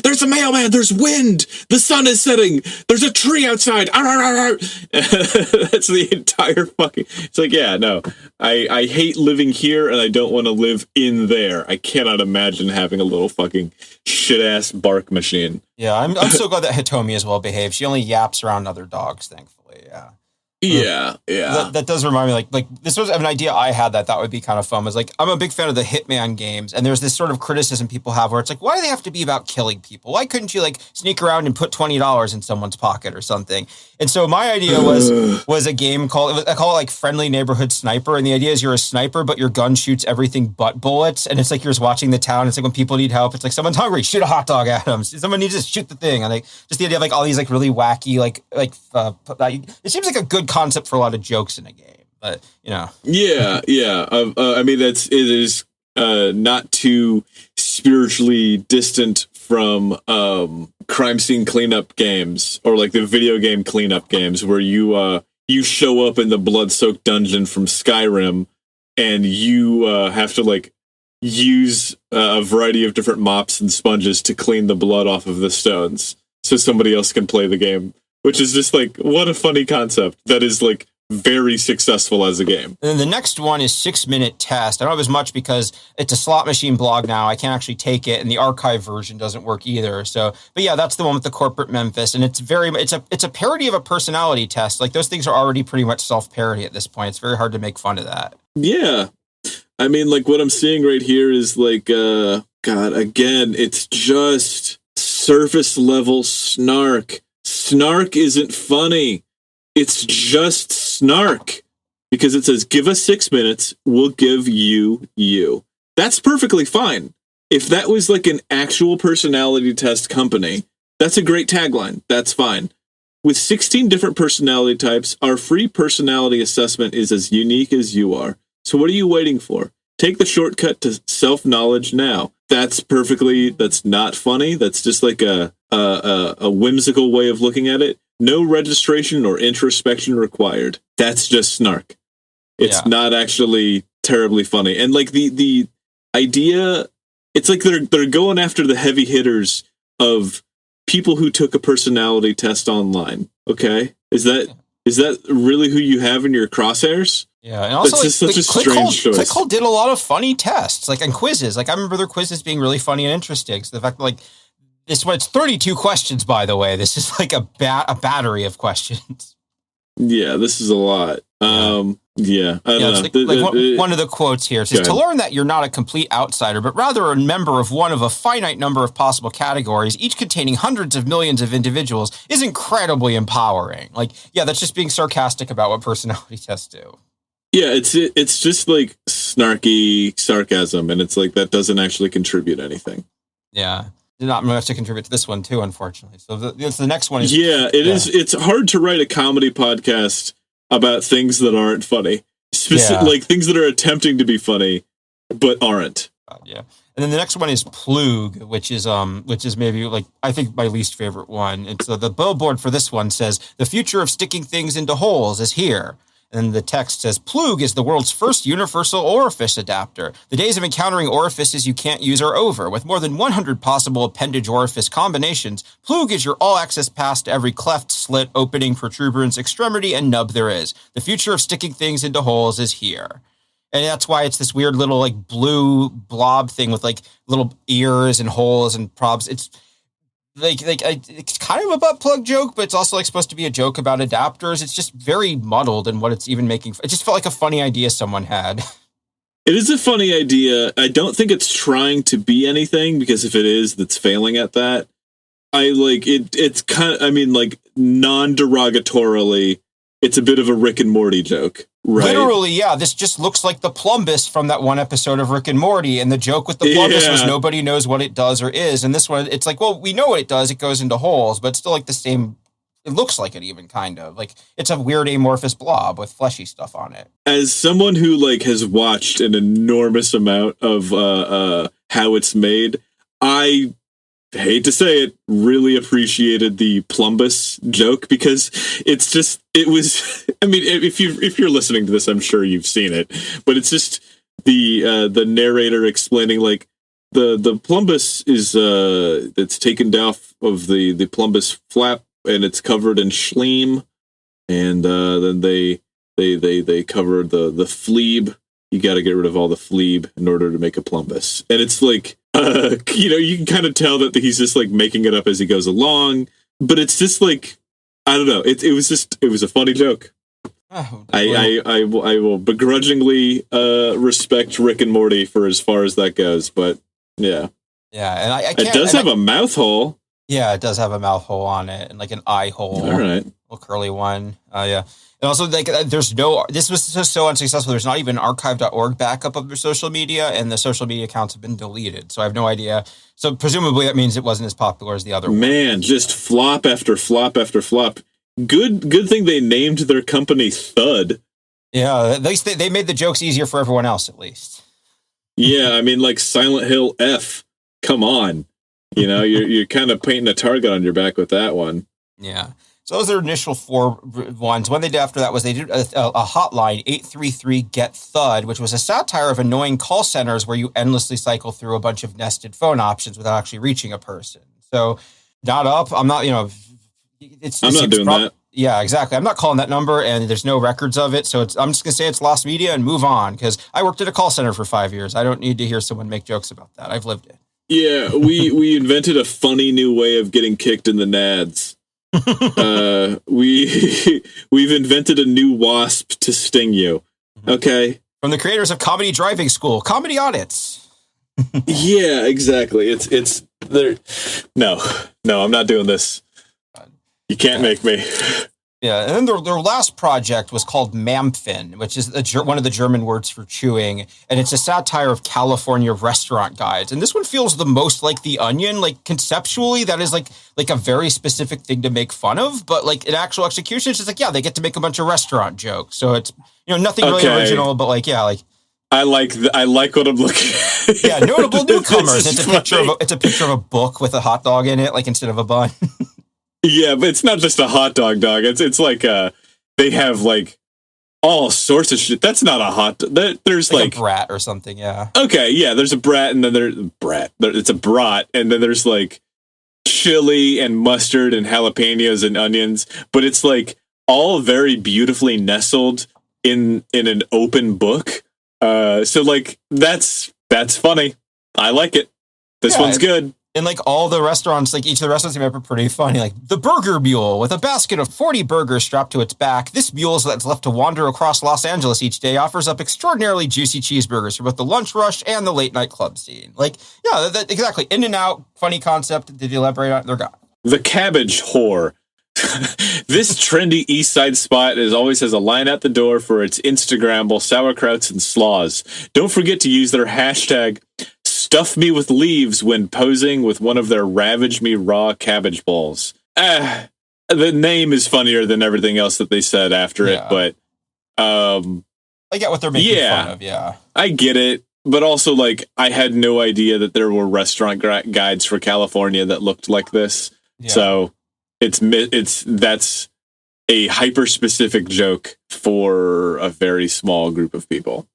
[SPEAKER 1] there's a mailman, there's wind, the sun is setting, there's a tree outside. That's the entire fucking. It's like, yeah, no, I hate living here, and I don't want to live in there. I cannot imagine having a little fucking shit ass bark machine.
[SPEAKER 2] Yeah, I'm so glad that Hitomi is well behaved. She only yaps around other dogs, thankfully. Yeah.
[SPEAKER 1] Yeah.
[SPEAKER 2] That does remind me, like this was an idea I had that would be kind of fun. Was like, I'm a big fan of the Hitman games, and there's this sort of criticism people have where it's like, why do they have to be about killing people? Why couldn't you like sneak around and put $20 in someone's pocket or something? And so my idea was a game called, I call it like Friendly Neighborhood Sniper, and the idea is you're a sniper, but your gun shoots everything but bullets, and it's like you're just watching the town. It's like when people need help, it's like someone's hungry, shoot a hot dog at them. Someone needs to shoot the thing, and like just the idea of like all these like really wacky it seems like a good concept for a lot of jokes in a game, but yeah. I mean, it is not too spiritually distant from crime scene cleanup games, or like the video game cleanup games, where you show up in the blood-soaked dungeon from Skyrim, and you have to like use a variety of different mops and sponges to clean the blood off of the stones so somebody else can play the game. Which is just like, what a funny concept that is like very successful as a game. And then the next one is 6-minute test. I don't have as much because it's a slot machine blog now. I can't actually take it, and the archive version doesn't work either. So, but yeah, that's the one with the corporate Memphis, and it's a parody of a personality test. Like those things are already pretty much self-parody at this point. It's very hard to make fun of that.
[SPEAKER 1] Yeah, I mean, like what I'm seeing right here is like, God, again, it's just surface level snark. Snark isn't funny. It's just snark. Because it says, give us 6 minutes, we'll give you. That's perfectly fine. If that was like an actual personality test company, that's a great tagline. That's fine. With 16 different personality types, our free personality assessment is as unique as you are. So what are you waiting for? Take the shortcut to self-knowledge now. That's not funny. That's just like a whimsical way of looking at it. No registration or introspection required. That's just snark. It's not actually terribly funny. And like the idea, it's like they're going after the heavy hitters of people who took a personality test online. Okay? Is that really who you have in your crosshairs?
[SPEAKER 2] Yeah, and also
[SPEAKER 1] it's such a strange choice.
[SPEAKER 2] ClickHole did a lot of funny tests, like and quizzes. Like I remember their quizzes being really funny and interesting. So the fact that like this one, it's 32 questions, by the way. This is like a battery of questions. Yeah,
[SPEAKER 1] this is a lot. I don't
[SPEAKER 2] know. One of the quotes here says, to learn that you're not a complete outsider, but rather a member of one of a finite number of possible categories, each containing hundreds of millions of individuals, is incredibly empowering. Like, yeah, that's just being sarcastic about what personality tests do.
[SPEAKER 1] Yeah, it's just like snarky sarcasm, and it's like that doesn't actually contribute anything.
[SPEAKER 2] Yeah. Not much to contribute to this one, too, unfortunately. So the next one is...
[SPEAKER 1] Yeah, it is. It's hard to write a comedy podcast about things that aren't funny. Like things that are attempting to be funny, but aren't.
[SPEAKER 2] Yeah. And then the next one is Plug, which is maybe like, I think my least favorite one. It's the billboard for this one says, the future of sticking things into holes is here. And the text says, Plug is the world's first universal orifice adapter. The days of encountering orifices you can't use are over. With more than 100 possible appendage orifice combinations, Plug is your all-access pass to every cleft, slit, opening, protuberance, extremity, and nub there is. The future of sticking things into holes is here. And that's why it's this weird little like blue blob thing with like little ears and holes and probs. It's it's kind of a butt plug joke, but it's also like supposed to be a joke about adapters. It's just very muddled in what it's even making. It just felt like a funny idea someone had.
[SPEAKER 1] It is a funny idea. I don't think it's trying to be anything, because if it is, that's failing at that. I like it. It's kind of, I mean, like, non-derogatorily, it's a bit of a Rick and Morty joke, right?
[SPEAKER 2] Literally, yeah. This just looks like the plumbus from that one episode of Rick and Morty. And the joke with the plumbus was nobody knows what it does or is. And this one, it's like, well, we know what it does. It goes into holes, but it's still like the same. It looks like it even, kind of. Like, it's a weird amorphous blob with fleshy stuff on it.
[SPEAKER 1] As someone who, like, has watched an enormous amount of how it's made, I hate to say it, really appreciated the plumbus joke, because it's just, it was, I mean, if you're listening to this, I'm sure you've seen it, but it's just the narrator explaining, like, the plumbus is it's taken off of the plumbus flap, and it's covered in schleim, and then they cover the fleeb. You got to get rid of all the fleeb in order to make a plumbus, and it's like, you can kind of tell that he's just, like, making it up as he goes along, but it's just like, I don't know. It was a funny joke.
[SPEAKER 2] Oh,
[SPEAKER 1] I will begrudgingly respect Rick and Morty for as far as that goes, but yeah,
[SPEAKER 2] and I can't,
[SPEAKER 1] it does have a mouth hole.
[SPEAKER 2] Yeah, it does have a mouth hole on it, and like an eye hole.
[SPEAKER 1] All right,
[SPEAKER 2] little curly one. Yeah. And also, like, there's no, this was just so unsuccessful. There's not even an archive.org backup of their social media, and the social media accounts have been deleted. So I have no idea. So presumably that means it wasn't as popular as the other one.
[SPEAKER 1] Man, just flop after flop after flop. Good thing they named their company Thud.
[SPEAKER 2] Yeah, at least they made the jokes easier for everyone else, at least.
[SPEAKER 1] Yeah, I mean, like Silent Hill F. Come on. You know, you're kind of painting a target on your back with that one.
[SPEAKER 2] Yeah. So those are initial 4 ones. What they did after that was they did a hotline, 833-GET-THUD, which was a satire of annoying call centers where you endlessly cycle through a bunch of nested phone options without actually reaching a person. So not up. I'm not,
[SPEAKER 1] I'm not doing that.
[SPEAKER 2] Yeah, exactly. I'm not calling that number, and there's no records of it. So I'm just going to say it's lost media and move on, because I worked at a call center for 5 years. I don't need to hear someone make jokes about that. I've lived it.
[SPEAKER 1] Yeah, we invented a funny new way of getting kicked in the nads. We've invented a new wasp to sting you. Okay.
[SPEAKER 2] From the creators of Comedy Driving School, Comedy Audits.
[SPEAKER 1] Yeah, exactly. It's there. No, I'm not doing this. You can't make me.
[SPEAKER 2] Yeah, and then their last project was called Mampfen, which is one of the German words for chewing, and it's a satire of California restaurant guides. And this one feels the most like The Onion. Like, conceptually, that is like a very specific thing to make fun of, but like in actual execution, it's just like, yeah, they get to make a bunch of restaurant jokes. So it's, nothing really original, but like, yeah, like,
[SPEAKER 1] I like what I'm looking at.
[SPEAKER 2] Yeah, notable newcomers. It's a picture of a book with a hot dog in it, like, instead of a bun.
[SPEAKER 1] Yeah, but it's not just a hot dog. It's like they have like all sorts of shit. That's not a hot dog. There's like
[SPEAKER 2] a brat or something. Yeah.
[SPEAKER 1] Okay. Yeah. There's a brat, and then it's a brat, and then there's like chili and mustard and jalapenos and onions. But it's like all very beautifully nestled in an open book. So like that's funny. I like it. This one's good.
[SPEAKER 2] And like all the restaurants, like each of the restaurants you are pretty funny. Like the Burger Mule with a basket of 40 burgers strapped to its back. This mule that's left to wander across Los Angeles each day offers up extraordinarily juicy cheeseburgers for both the lunch rush and the late night club scene. Like, yeah, exactly. In and out, funny concept. Did you elaborate on it? They're gone.
[SPEAKER 1] The Cabbage Whore. This trendy East Side spot always has a line at the door for its Instagrammable sauerkrauts and slaws. Don't forget to use their hashtag Stuff Me With Leaves when posing with one of their Ravage Me Raw cabbage bowls. The name is funnier than everything else that they said after it, but
[SPEAKER 2] I get what they're making fun of, yeah. I
[SPEAKER 1] get it, but also, like, I had no idea that there were restaurant guides for California that looked like this. Yeah. So that's a hyper-specific joke for a very small group of people.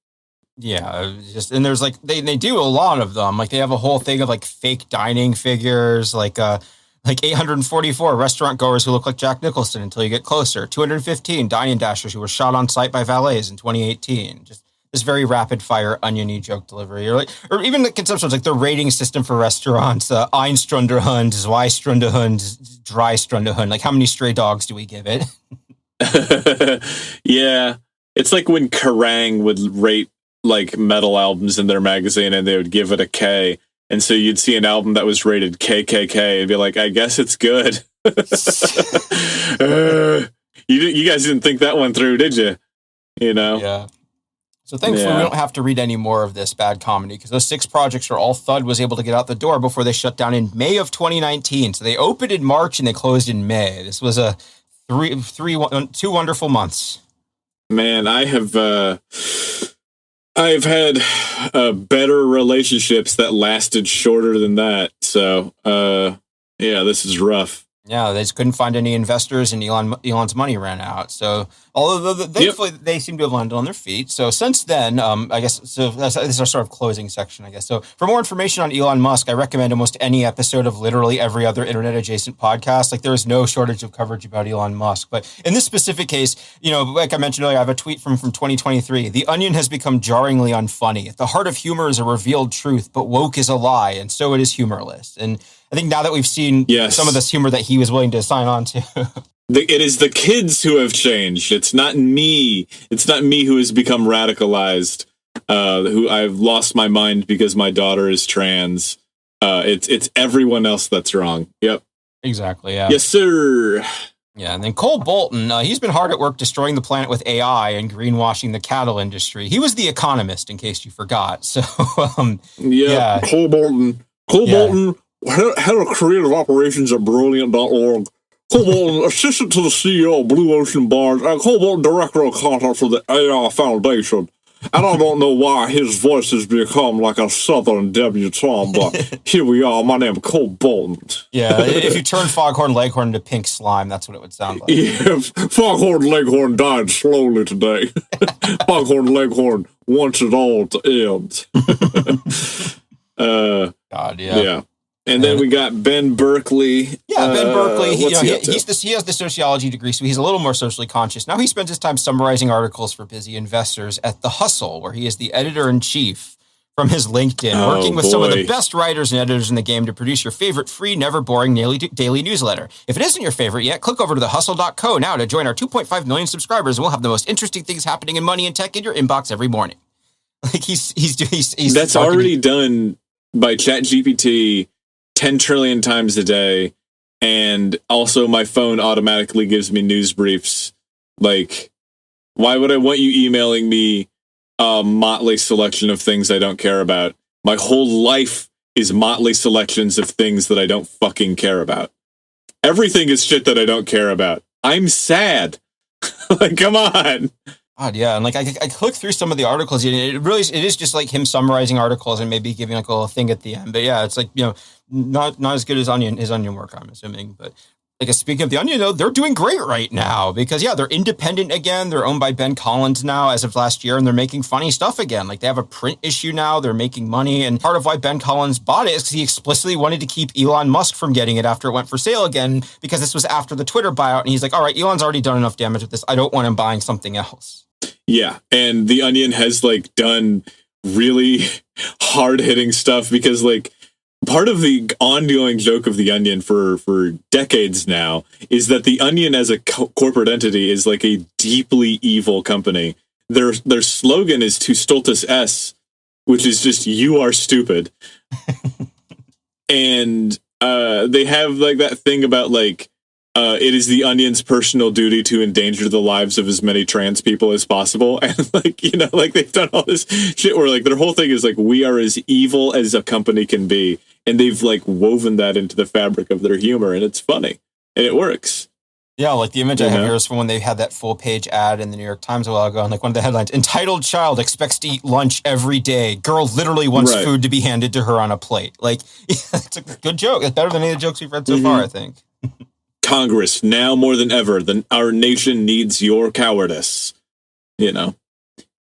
[SPEAKER 2] Yeah, and there's like they do a lot of them. Like they have a whole thing of like fake dining figures, like 844 restaurant goers who look like Jack Nicholson until you get closer. 215 dining dashers who were shot on site by valets in 2018. Just this very rapid fire oniony joke delivery, or even the conceptions like the rating system for restaurants: Ein Strunderhund, Zwei Strunderhund, Drei Strunderhund. Like how many stray dogs do we give it?
[SPEAKER 1] Yeah, it's like when Kerrang would rate like metal albums in their magazine, and they would give it a K. And so you'd see an album that was rated KKK and be like, I guess it's good. You guys didn't think that one through, did you? You know?
[SPEAKER 2] Yeah. So thankfully, we don't have to read any more of this bad comedy because those 6 projects are all Thud was able to get out the door before they shut down in May of 2019. So they opened in March and they closed in May. This was a 2 wonderful months.
[SPEAKER 1] Man, I've had better relationships that lasted shorter than that. So, yeah, this is rough.
[SPEAKER 2] Yeah, they just couldn't find any investors, and Elon's money ran out. So, although thankfully they seem to have landed on their feet. So since then, I guess this is our sort of closing section, I guess. So for more information on Elon Musk, I recommend almost any episode of literally every other internet adjacent podcast. Like there is no shortage of coverage about Elon Musk. But in this specific case, like I mentioned earlier, I have a tweet from 2023. The Onion has become jarringly unfunny. At the heart of humor is a revealed truth, but woke is a lie, and so it is humorless. And I think now that we've seen some of this humor that he was willing to sign on to.
[SPEAKER 1] It is the kids who have changed. It's not me. It's not me who has become radicalized, who I've lost my mind because my daughter is trans. It's everyone else that's wrong. Yep.
[SPEAKER 2] Exactly, yeah.
[SPEAKER 1] Yes, sir.
[SPEAKER 2] Yeah, and then Cole Bolton, he's been hard at work destroying the planet with AI and greenwashing the cattle industry. He was the Economist, in case you forgot. So,
[SPEAKER 1] yeah. Cole Bolton. Bolton, head of creative operations at brilliant.org. Cole Bolton, assistant to the CEO of Blue Ocean Barnes, and Cole Bolton, director of content for the AI Foundation. And I don't know why his voice has become like a southern debutante, but here we are. My name is Cole Bolton.
[SPEAKER 2] Yeah, if you turn Foghorn Leghorn into pink slime, that's what it would sound like.
[SPEAKER 1] Yeah, Foghorn Leghorn died slowly today. Foghorn Leghorn wants it all to end.
[SPEAKER 2] God, yeah.
[SPEAKER 1] Yeah. And then we got Ben Berkeley.
[SPEAKER 2] Yeah, Ben Berkeley. He has the sociology degree, so he's a little more socially conscious. Now he spends his time summarizing articles for busy investors at The Hustle, where he is the editor-in-chief from his LinkedIn, working with some of the best writers and editors in the game to produce your favorite free, never boring daily newsletter. If it isn't your favorite yet, click over to thehustle.co now to join our 2.5 million subscribers, and we'll have the most interesting things happening in money and tech in your inbox every morning. Like he's
[SPEAKER 1] that's already done by ChatGPT 10 trillion times a day, and also my phone automatically gives me news briefs. Like, why would I want you emailing me a motley selection of things I don't care about? My whole life is motley selections of things that I don't fucking care about. Everything is shit that I don't care about. I'm sad. Like, come on.
[SPEAKER 2] God, yeah, and like I clicked through some of the articles, and it is just like him summarizing articles and maybe giving like a little thing at the end. But yeah, it's like not as good as his Onion work, I'm assuming. But like speaking of the Onion, they're doing great right now because they're independent again. They're owned by Ben Collins now as of last year, and they're making funny stuff again. Like they have a print issue now. They're making money, and part of why Ben Collins bought it is because he explicitly wanted to keep Elon Musk from getting it after it went for sale again, because this was after the Twitter buyout, and he's like, all right, Elon's already done enough damage with this. I don't want him buying something else.
[SPEAKER 1] Yeah, and the Onion has like done really hard-hitting stuff because like part of the ongoing joke of the Onion for decades now is that the Onion as a corporate entity is like a deeply evil company. Their slogan is "Tu stultus es," which is just "You are stupid," and they have like that thing about like. It is the Onion's personal duty to endanger the lives of as many trans people as possible. And like, like they've done all this shit where like their whole thing is like, we are as evil as a company can be. And they've like woven that into the fabric of their humor, and it's funny and it works.
[SPEAKER 2] Yeah. Like the image I have here is from when they had that full page ad in the New York Times a while ago. And like one of the headlines, entitled child expects to eat lunch every day. Girl literally wants food to be handed to her on a plate. Like it's a good joke. It's better than any of the jokes we've read so far, I think.
[SPEAKER 1] Congress, now more than ever, our nation needs your cowardice.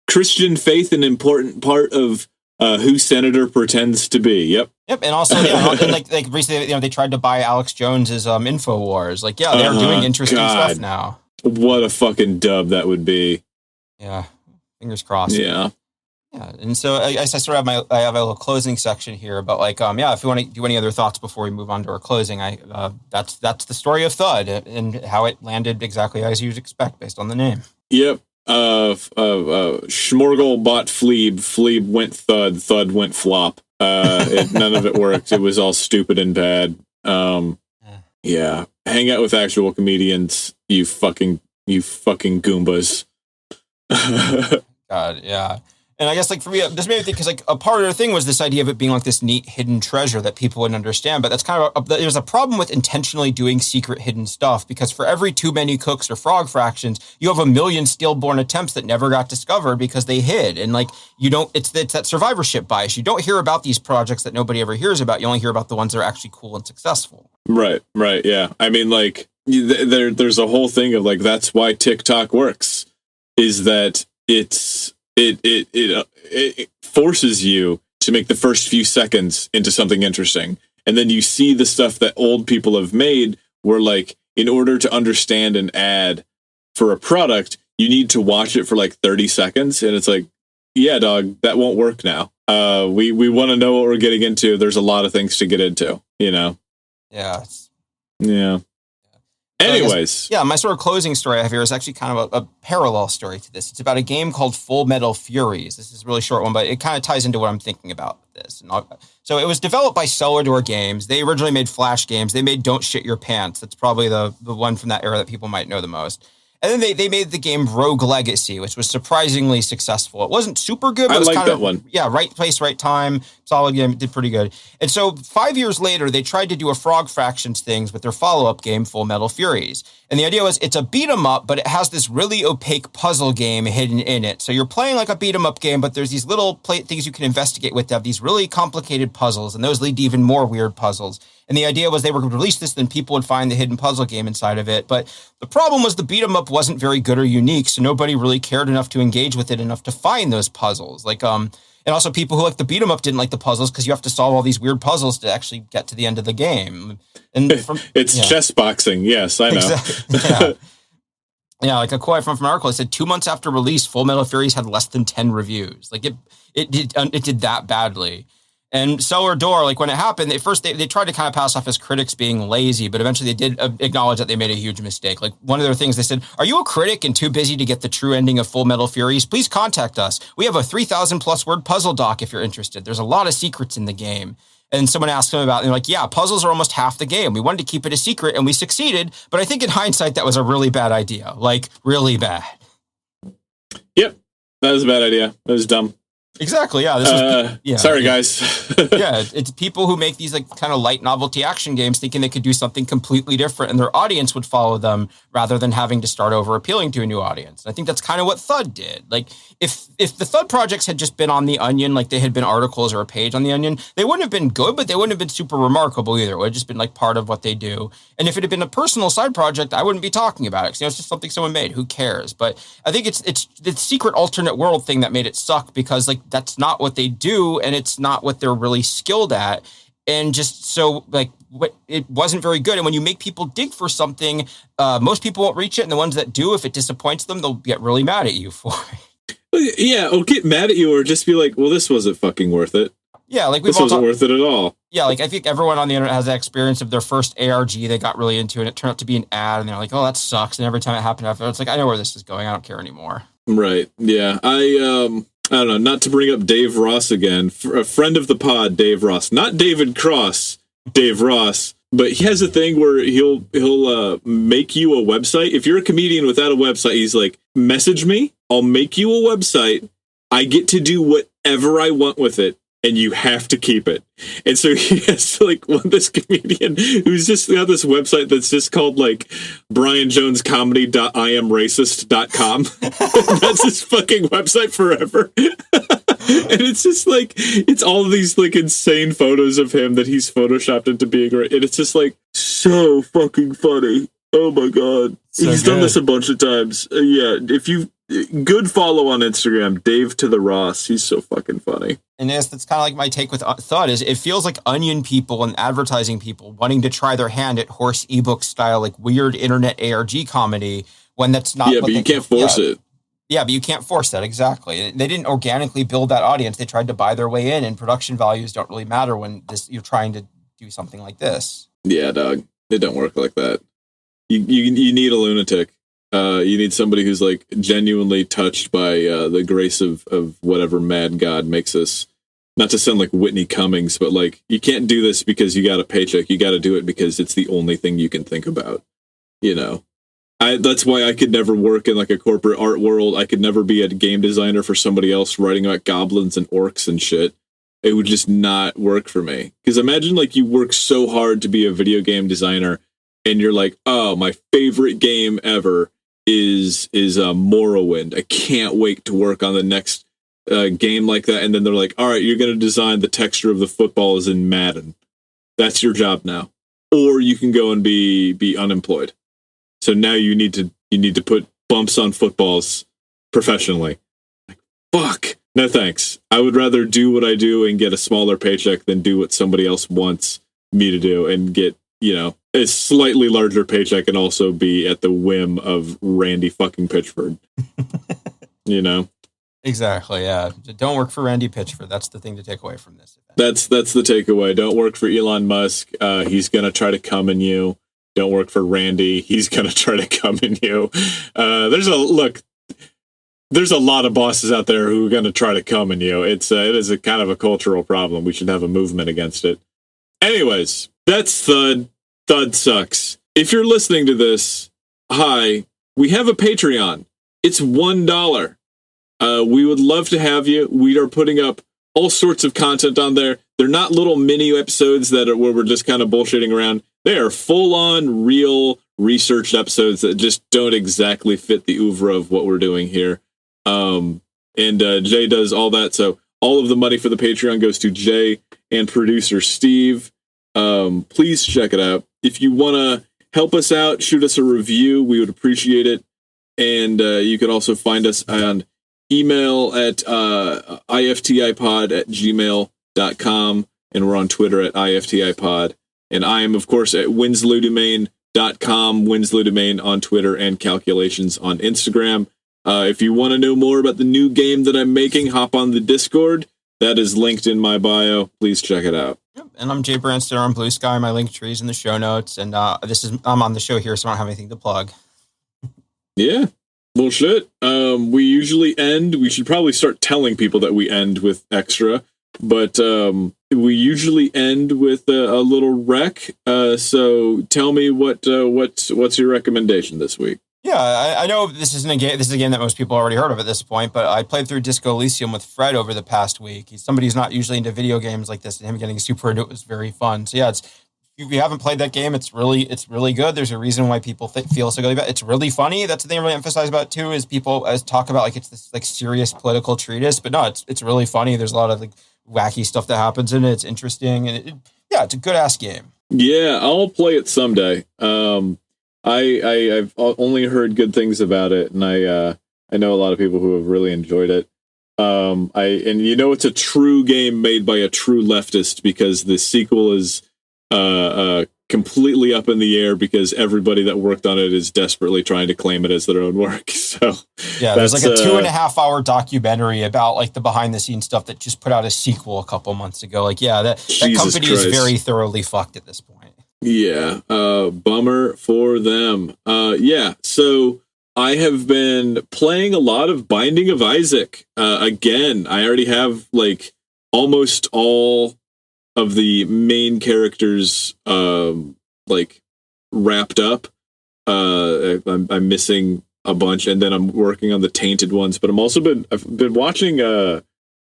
[SPEAKER 1] Christian faith, an important part of who senator pretends to be. Yep.
[SPEAKER 2] And also, and like recently, they tried to buy Alex Jones's Infowars. Like, they're doing interesting stuff now.
[SPEAKER 1] What a fucking dub that would be.
[SPEAKER 2] Yeah. Fingers crossed.
[SPEAKER 1] Yeah.
[SPEAKER 2] Yeah, and so I sort of have I have a little closing section here, but like, if you want to do any other thoughts before we move on to our closing, that's the story of Thud and how it landed exactly as you'd expect based on the name.
[SPEAKER 1] Yep. Schmorgel bought Fleeb. Fleeb went Thud. Thud went flop. None of it worked. It was all stupid and bad. Yeah. Hang out with actual comedians, you fucking Goombas.
[SPEAKER 2] God, yeah. And I guess, like, for me, this made me think, because, like, a part of the thing was this idea of it being, like, this neat hidden treasure that people wouldn't understand. But that's kind of, there's a problem with intentionally doing secret hidden stuff, because for every too many cooks or frog fractions, you have a million stillborn attempts that never got discovered because they hid. And, like, you don't, it's that survivorship bias. You don't hear about these projects that nobody ever hears about. You only hear about the ones that are actually cool and successful.
[SPEAKER 1] Right, yeah. I mean, like, there's a whole thing of, like, that's why TikTok works, is that it forces you to make the first few seconds into something interesting. And then you see the stuff that old people have made where, like, in order to understand an ad for a product, you need to watch it for like 30 seconds. And it's like, yeah, dog, that won't work now. We want to know what we're getting into. There's a lot of things to get into, you know?
[SPEAKER 2] Yeah.
[SPEAKER 1] Yeah. Anyways.
[SPEAKER 2] Yeah, my sort of closing story I have here is actually kind of a parallel story to this. It's about a game called Full Metal Furies. This is a really short one, but it kind of ties into what I'm thinking about this. So it was developed by Cellar Door Games. They originally made Flash games. They made Don't Shit Your Pants. That's probably the one from that era that people might know the most. And then they made the game Rogue Legacy, which was surprisingly successful. It wasn't super good, but it was kind of,
[SPEAKER 1] one.
[SPEAKER 2] Yeah, right place, right time. Solid game. It did pretty good. And so 5 years later, they tried to do a Frog Fractions things with their follow-up game, Full Metal Furies. And the idea was it's a beat 'em up, but it has this really opaque puzzle game hidden in it. So you're playing like a beat 'em up game, but there's these little things you can investigate with that have these really complicated puzzles, and those lead to even more weird puzzles. And the idea was they were going to release this, then people would find the hidden puzzle game inside of it. But the problem was the beat 'em up wasn't very good or unique, so nobody really cared enough to engage with it enough to find those puzzles. And also people who like the beat 'em up didn't like the puzzles because you have to solve all these weird puzzles to actually get to the end of the game. And
[SPEAKER 1] it's chess boxing. Yes, I know.
[SPEAKER 2] Exactly. Yeah. Yeah, like a quote from an article, it said 2 months after release, Full Metal Furies had less than 10 reviews. Like it did that badly. And Cellar Door, like when it happened, they tried to kind of pass off as critics being lazy, but eventually they did acknowledge that they made a huge mistake. Like one of their things, they said, "Are you a critic and too busy to get the true ending of Full Metal Furies? Please contact us. We have a 3,000 plus word puzzle doc if you're interested. There's a lot of secrets in the game." And someone asked them about it, and they're like, "Yeah, puzzles are almost half the game. We wanted to keep it a secret and we succeeded, but I think in hindsight that was a really bad idea. Like really bad."
[SPEAKER 1] Yep, that was a bad idea. That was dumb.
[SPEAKER 2] Exactly. Yeah.
[SPEAKER 1] Sorry, guys.
[SPEAKER 2] Yeah, it's people who make these like kind of light novelty action games thinking they could do something completely different and their audience would follow them rather than having to start over appealing to a new audience. I think that's kind of what Thud did. Like if the Thud projects had just been on The Onion, like they had been articles or a page on The Onion, they wouldn't have been good, but they wouldn't have been super remarkable either. It would have just been like part of what they do. And if it had been a personal side project, I wouldn't be talking about it because it's just something someone made. Who cares? But I think it's the secret alternate world thing that made it suck because like that's not what they do and it's not what they're really skilled at. And just so like it wasn't very good. And when you make people dig for something, most people won't reach it. And the ones that do, if it disappoints them, they'll get really mad at you for it.
[SPEAKER 1] Yeah, or get mad at you or just be like, well, this wasn't fucking worth it.
[SPEAKER 2] Yeah, like
[SPEAKER 1] this wasn't worth it at all.
[SPEAKER 2] Yeah, like I think everyone on the internet has that experience of their first ARG they got really into and it turned out to be an ad and they're like, oh, that sucks. And every time it happened after, it's like, I know where this is going. I don't care anymore.
[SPEAKER 1] Right. Yeah. I don't know, not to bring up Dave Ross again, a friend of the pod, Dave Ross, not David Cross, Dave Ross, but he has a thing where he'll make you a website. If you're a comedian without a website, he's like, message me, I'll make you a website. I get to do whatever I want with it. And you have to keep it. And so he has like this comedian who's just got this website that's just called like brianjonescomedy.iamracist.com. That's his fucking website forever. And it's just like, it's all of these like insane photos of him that he's photoshopped into being right. And it's just like so fucking funny. Oh my God. So he's done this a bunch of times. Yeah. If you good follow on Instagram, Dave to the Ross. He's so fucking funny.
[SPEAKER 2] And yes, that's kind of like my take with Thud is it feels like Onion people and advertising people wanting to try their hand at horse ebook style, like weird internet ARG comedy when that's not.
[SPEAKER 1] Yeah, but you can't force it.
[SPEAKER 2] Yeah, but you can't force that. Exactly. They didn't organically build that audience. They tried to buy their way in and production values don't really matter when you're trying to do something like this.
[SPEAKER 1] Yeah, dog. It don't work like that. You need a lunatic. You need somebody who's like genuinely touched by the grace of whatever mad God makes us. Not to sound like Whitney Cummings, but like, you can't do this because you got a paycheck. You got to do it because it's the only thing you can think about. You know, that's why I could never work in like a corporate art world. I could never be a game designer for somebody else writing about goblins and orcs and shit. It would just not work for me. Because imagine like you work so hard to be a video game designer and you're like, oh, my favorite game ever is Morrowind. I can't wait to work on the next game like that. And then they're like, all right, you're going to design the texture of the footballs in Madden. That's your job now. Or you can go and be unemployed. So now you need to put bumps on footballs professionally. Like, fuck. No thanks. I would rather do what I do and get a smaller paycheck than do what somebody else wants me to do and get, you know, a slightly larger paycheck and also be at the whim of Randy fucking Pitchford. You know?
[SPEAKER 2] Exactly, yeah. Don't work for Randy Pitchford. That's the thing to take away from this event.
[SPEAKER 1] That's the takeaway. Don't work for Elon Musk. He's going to try to come in you. Don't work for Randy. He's going to try to come in you. There's a lot of bosses out there who are going to try to come in you. It is a kind of a cultural problem. We should have a movement against it. Anyways, that's Thud. Thud sucks. If you're listening to this, hi, we have a Patreon. It's $1. We would love to have you. We are putting up all sorts of content on there. They're not little mini episodes where we're just kind of bullshitting around. They are full-on, real, researched episodes that just don't exactly fit the oeuvre of what we're doing here. And Jay does all that, so all of the money for the Patreon goes to Jay and producer Steve. Please check it out. If you want to help us out, shoot us a review. We would appreciate it. And you can also find us on email at iftipod@gmail.com, and we're on Twitter at iftipod. And I am, of course, at winslowdomain.com, winslowdomain on Twitter, and calculations on Instagram. If you want to know more about the new game that I'm making, hop on the Discord. That is linked in my bio. Please check it out.
[SPEAKER 2] Yep. And I'm jaybrandstetter on Blue Sky. My link tree is in the show notes. And I'm on the show here, so I don't have anything to plug.
[SPEAKER 1] Yeah. Bullshit. We should probably start telling people that we end with extra, but we usually end with a little rec. So tell me what's your recommendation this week?
[SPEAKER 2] Yeah, I know this isn't a game. This is a game that most people already heard of at this point, but I played through Disco Elysium with Fred over the past week. He's somebody who's not usually into video games like this, and him getting super into it was very fun. So yeah, if you haven't played that game, it's really good. There's a reason why people feel so good about it. It's really funny. That's the thing I really emphasize about it too, is people talk about like it's this like serious political treatise, but no, it's really funny. There's a lot of like wacky stuff that happens in it. It's interesting, and it's a good ass game.
[SPEAKER 1] Yeah, I'll play it someday. I've only heard good things about it, and I know a lot of people who have really enjoyed it. It's a true game made by a true leftist, because the sequel is completely up in the air because everybody that worked on it is desperately trying to claim it as their own work. So
[SPEAKER 2] yeah, there's like a 2.5 hour documentary about like the behind the scenes stuff that just put out a sequel a couple months ago. Like, yeah, that company is very thoroughly fucked at this point.
[SPEAKER 1] Yeah, bummer for them. So I have been playing a lot of Binding of Isaac. Again, I already have like almost all of the main characters like wrapped up. I'm missing a bunch, and then I'm working on the tainted ones. But I've been watching a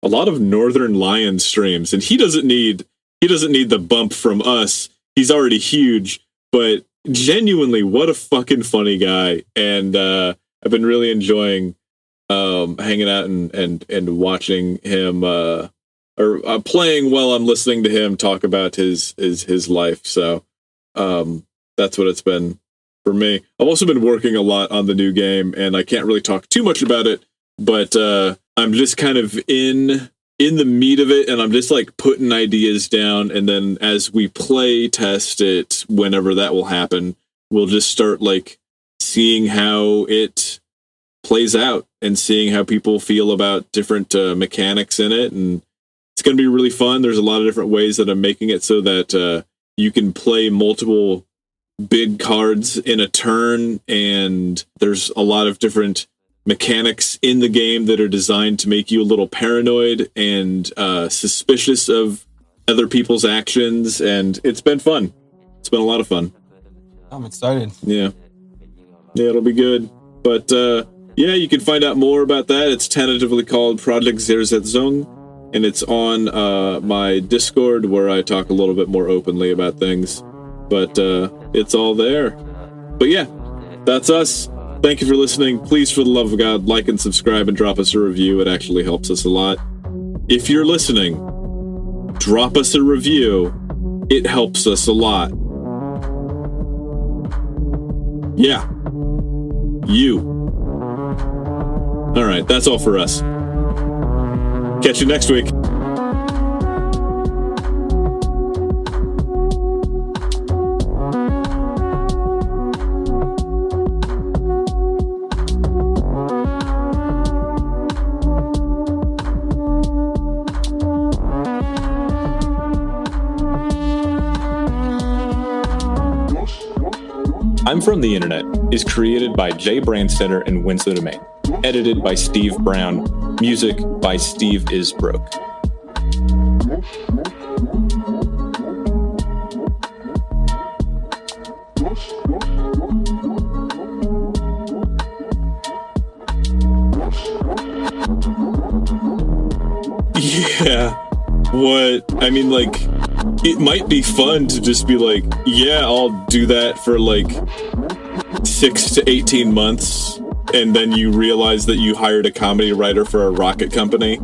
[SPEAKER 1] lot of Northern Lion streams, and he doesn't need the bump from us. He's already huge, but genuinely, what a fucking funny guy. And I've been really enjoying hanging out and watching him or playing while I'm listening to him talk about his life. So that's what it's been for me. I've also been working a lot on the new game, and I can't really talk too much about it, but I'm just kind of in the meat of it, and I'm just like putting ideas down, and then as we play test it, whenever that will happen, we'll just start like seeing how it plays out and seeing how people feel about different mechanics in it. And it's going to be really fun. There's a lot of different ways that I'm making it so that you can play multiple big cards in a turn, and there's a lot of different mechanics in the game that are designed to make you a little paranoid and suspicious of other people's actions, and it's been fun. It's been a lot of fun.
[SPEAKER 2] I'm excited.
[SPEAKER 1] Yeah, it'll be good. But yeah, you can find out more about that. It's tentatively called Project Zersetzung, and it's on my Discord, where I talk a little bit more openly about things. But it's all there. But yeah, that's us. Thank you for listening. Please, for the love of God, like and subscribe and drop us a review. It actually helps us a lot. If you're listening, drop us a review. It helps us a lot. Yeah. You. All right, that's all for us. Catch you next week. I'm From the Internet is created by Jaybrandstetter and Winslow Domain. Edited by Steve Brown. Music by Steve Isbrook. Yeah. What? I mean, like, it might be fun to just be like, yeah, I'll do that for like 6 to 18 months, and then you realize that you hired a comedy writer for a rocket company.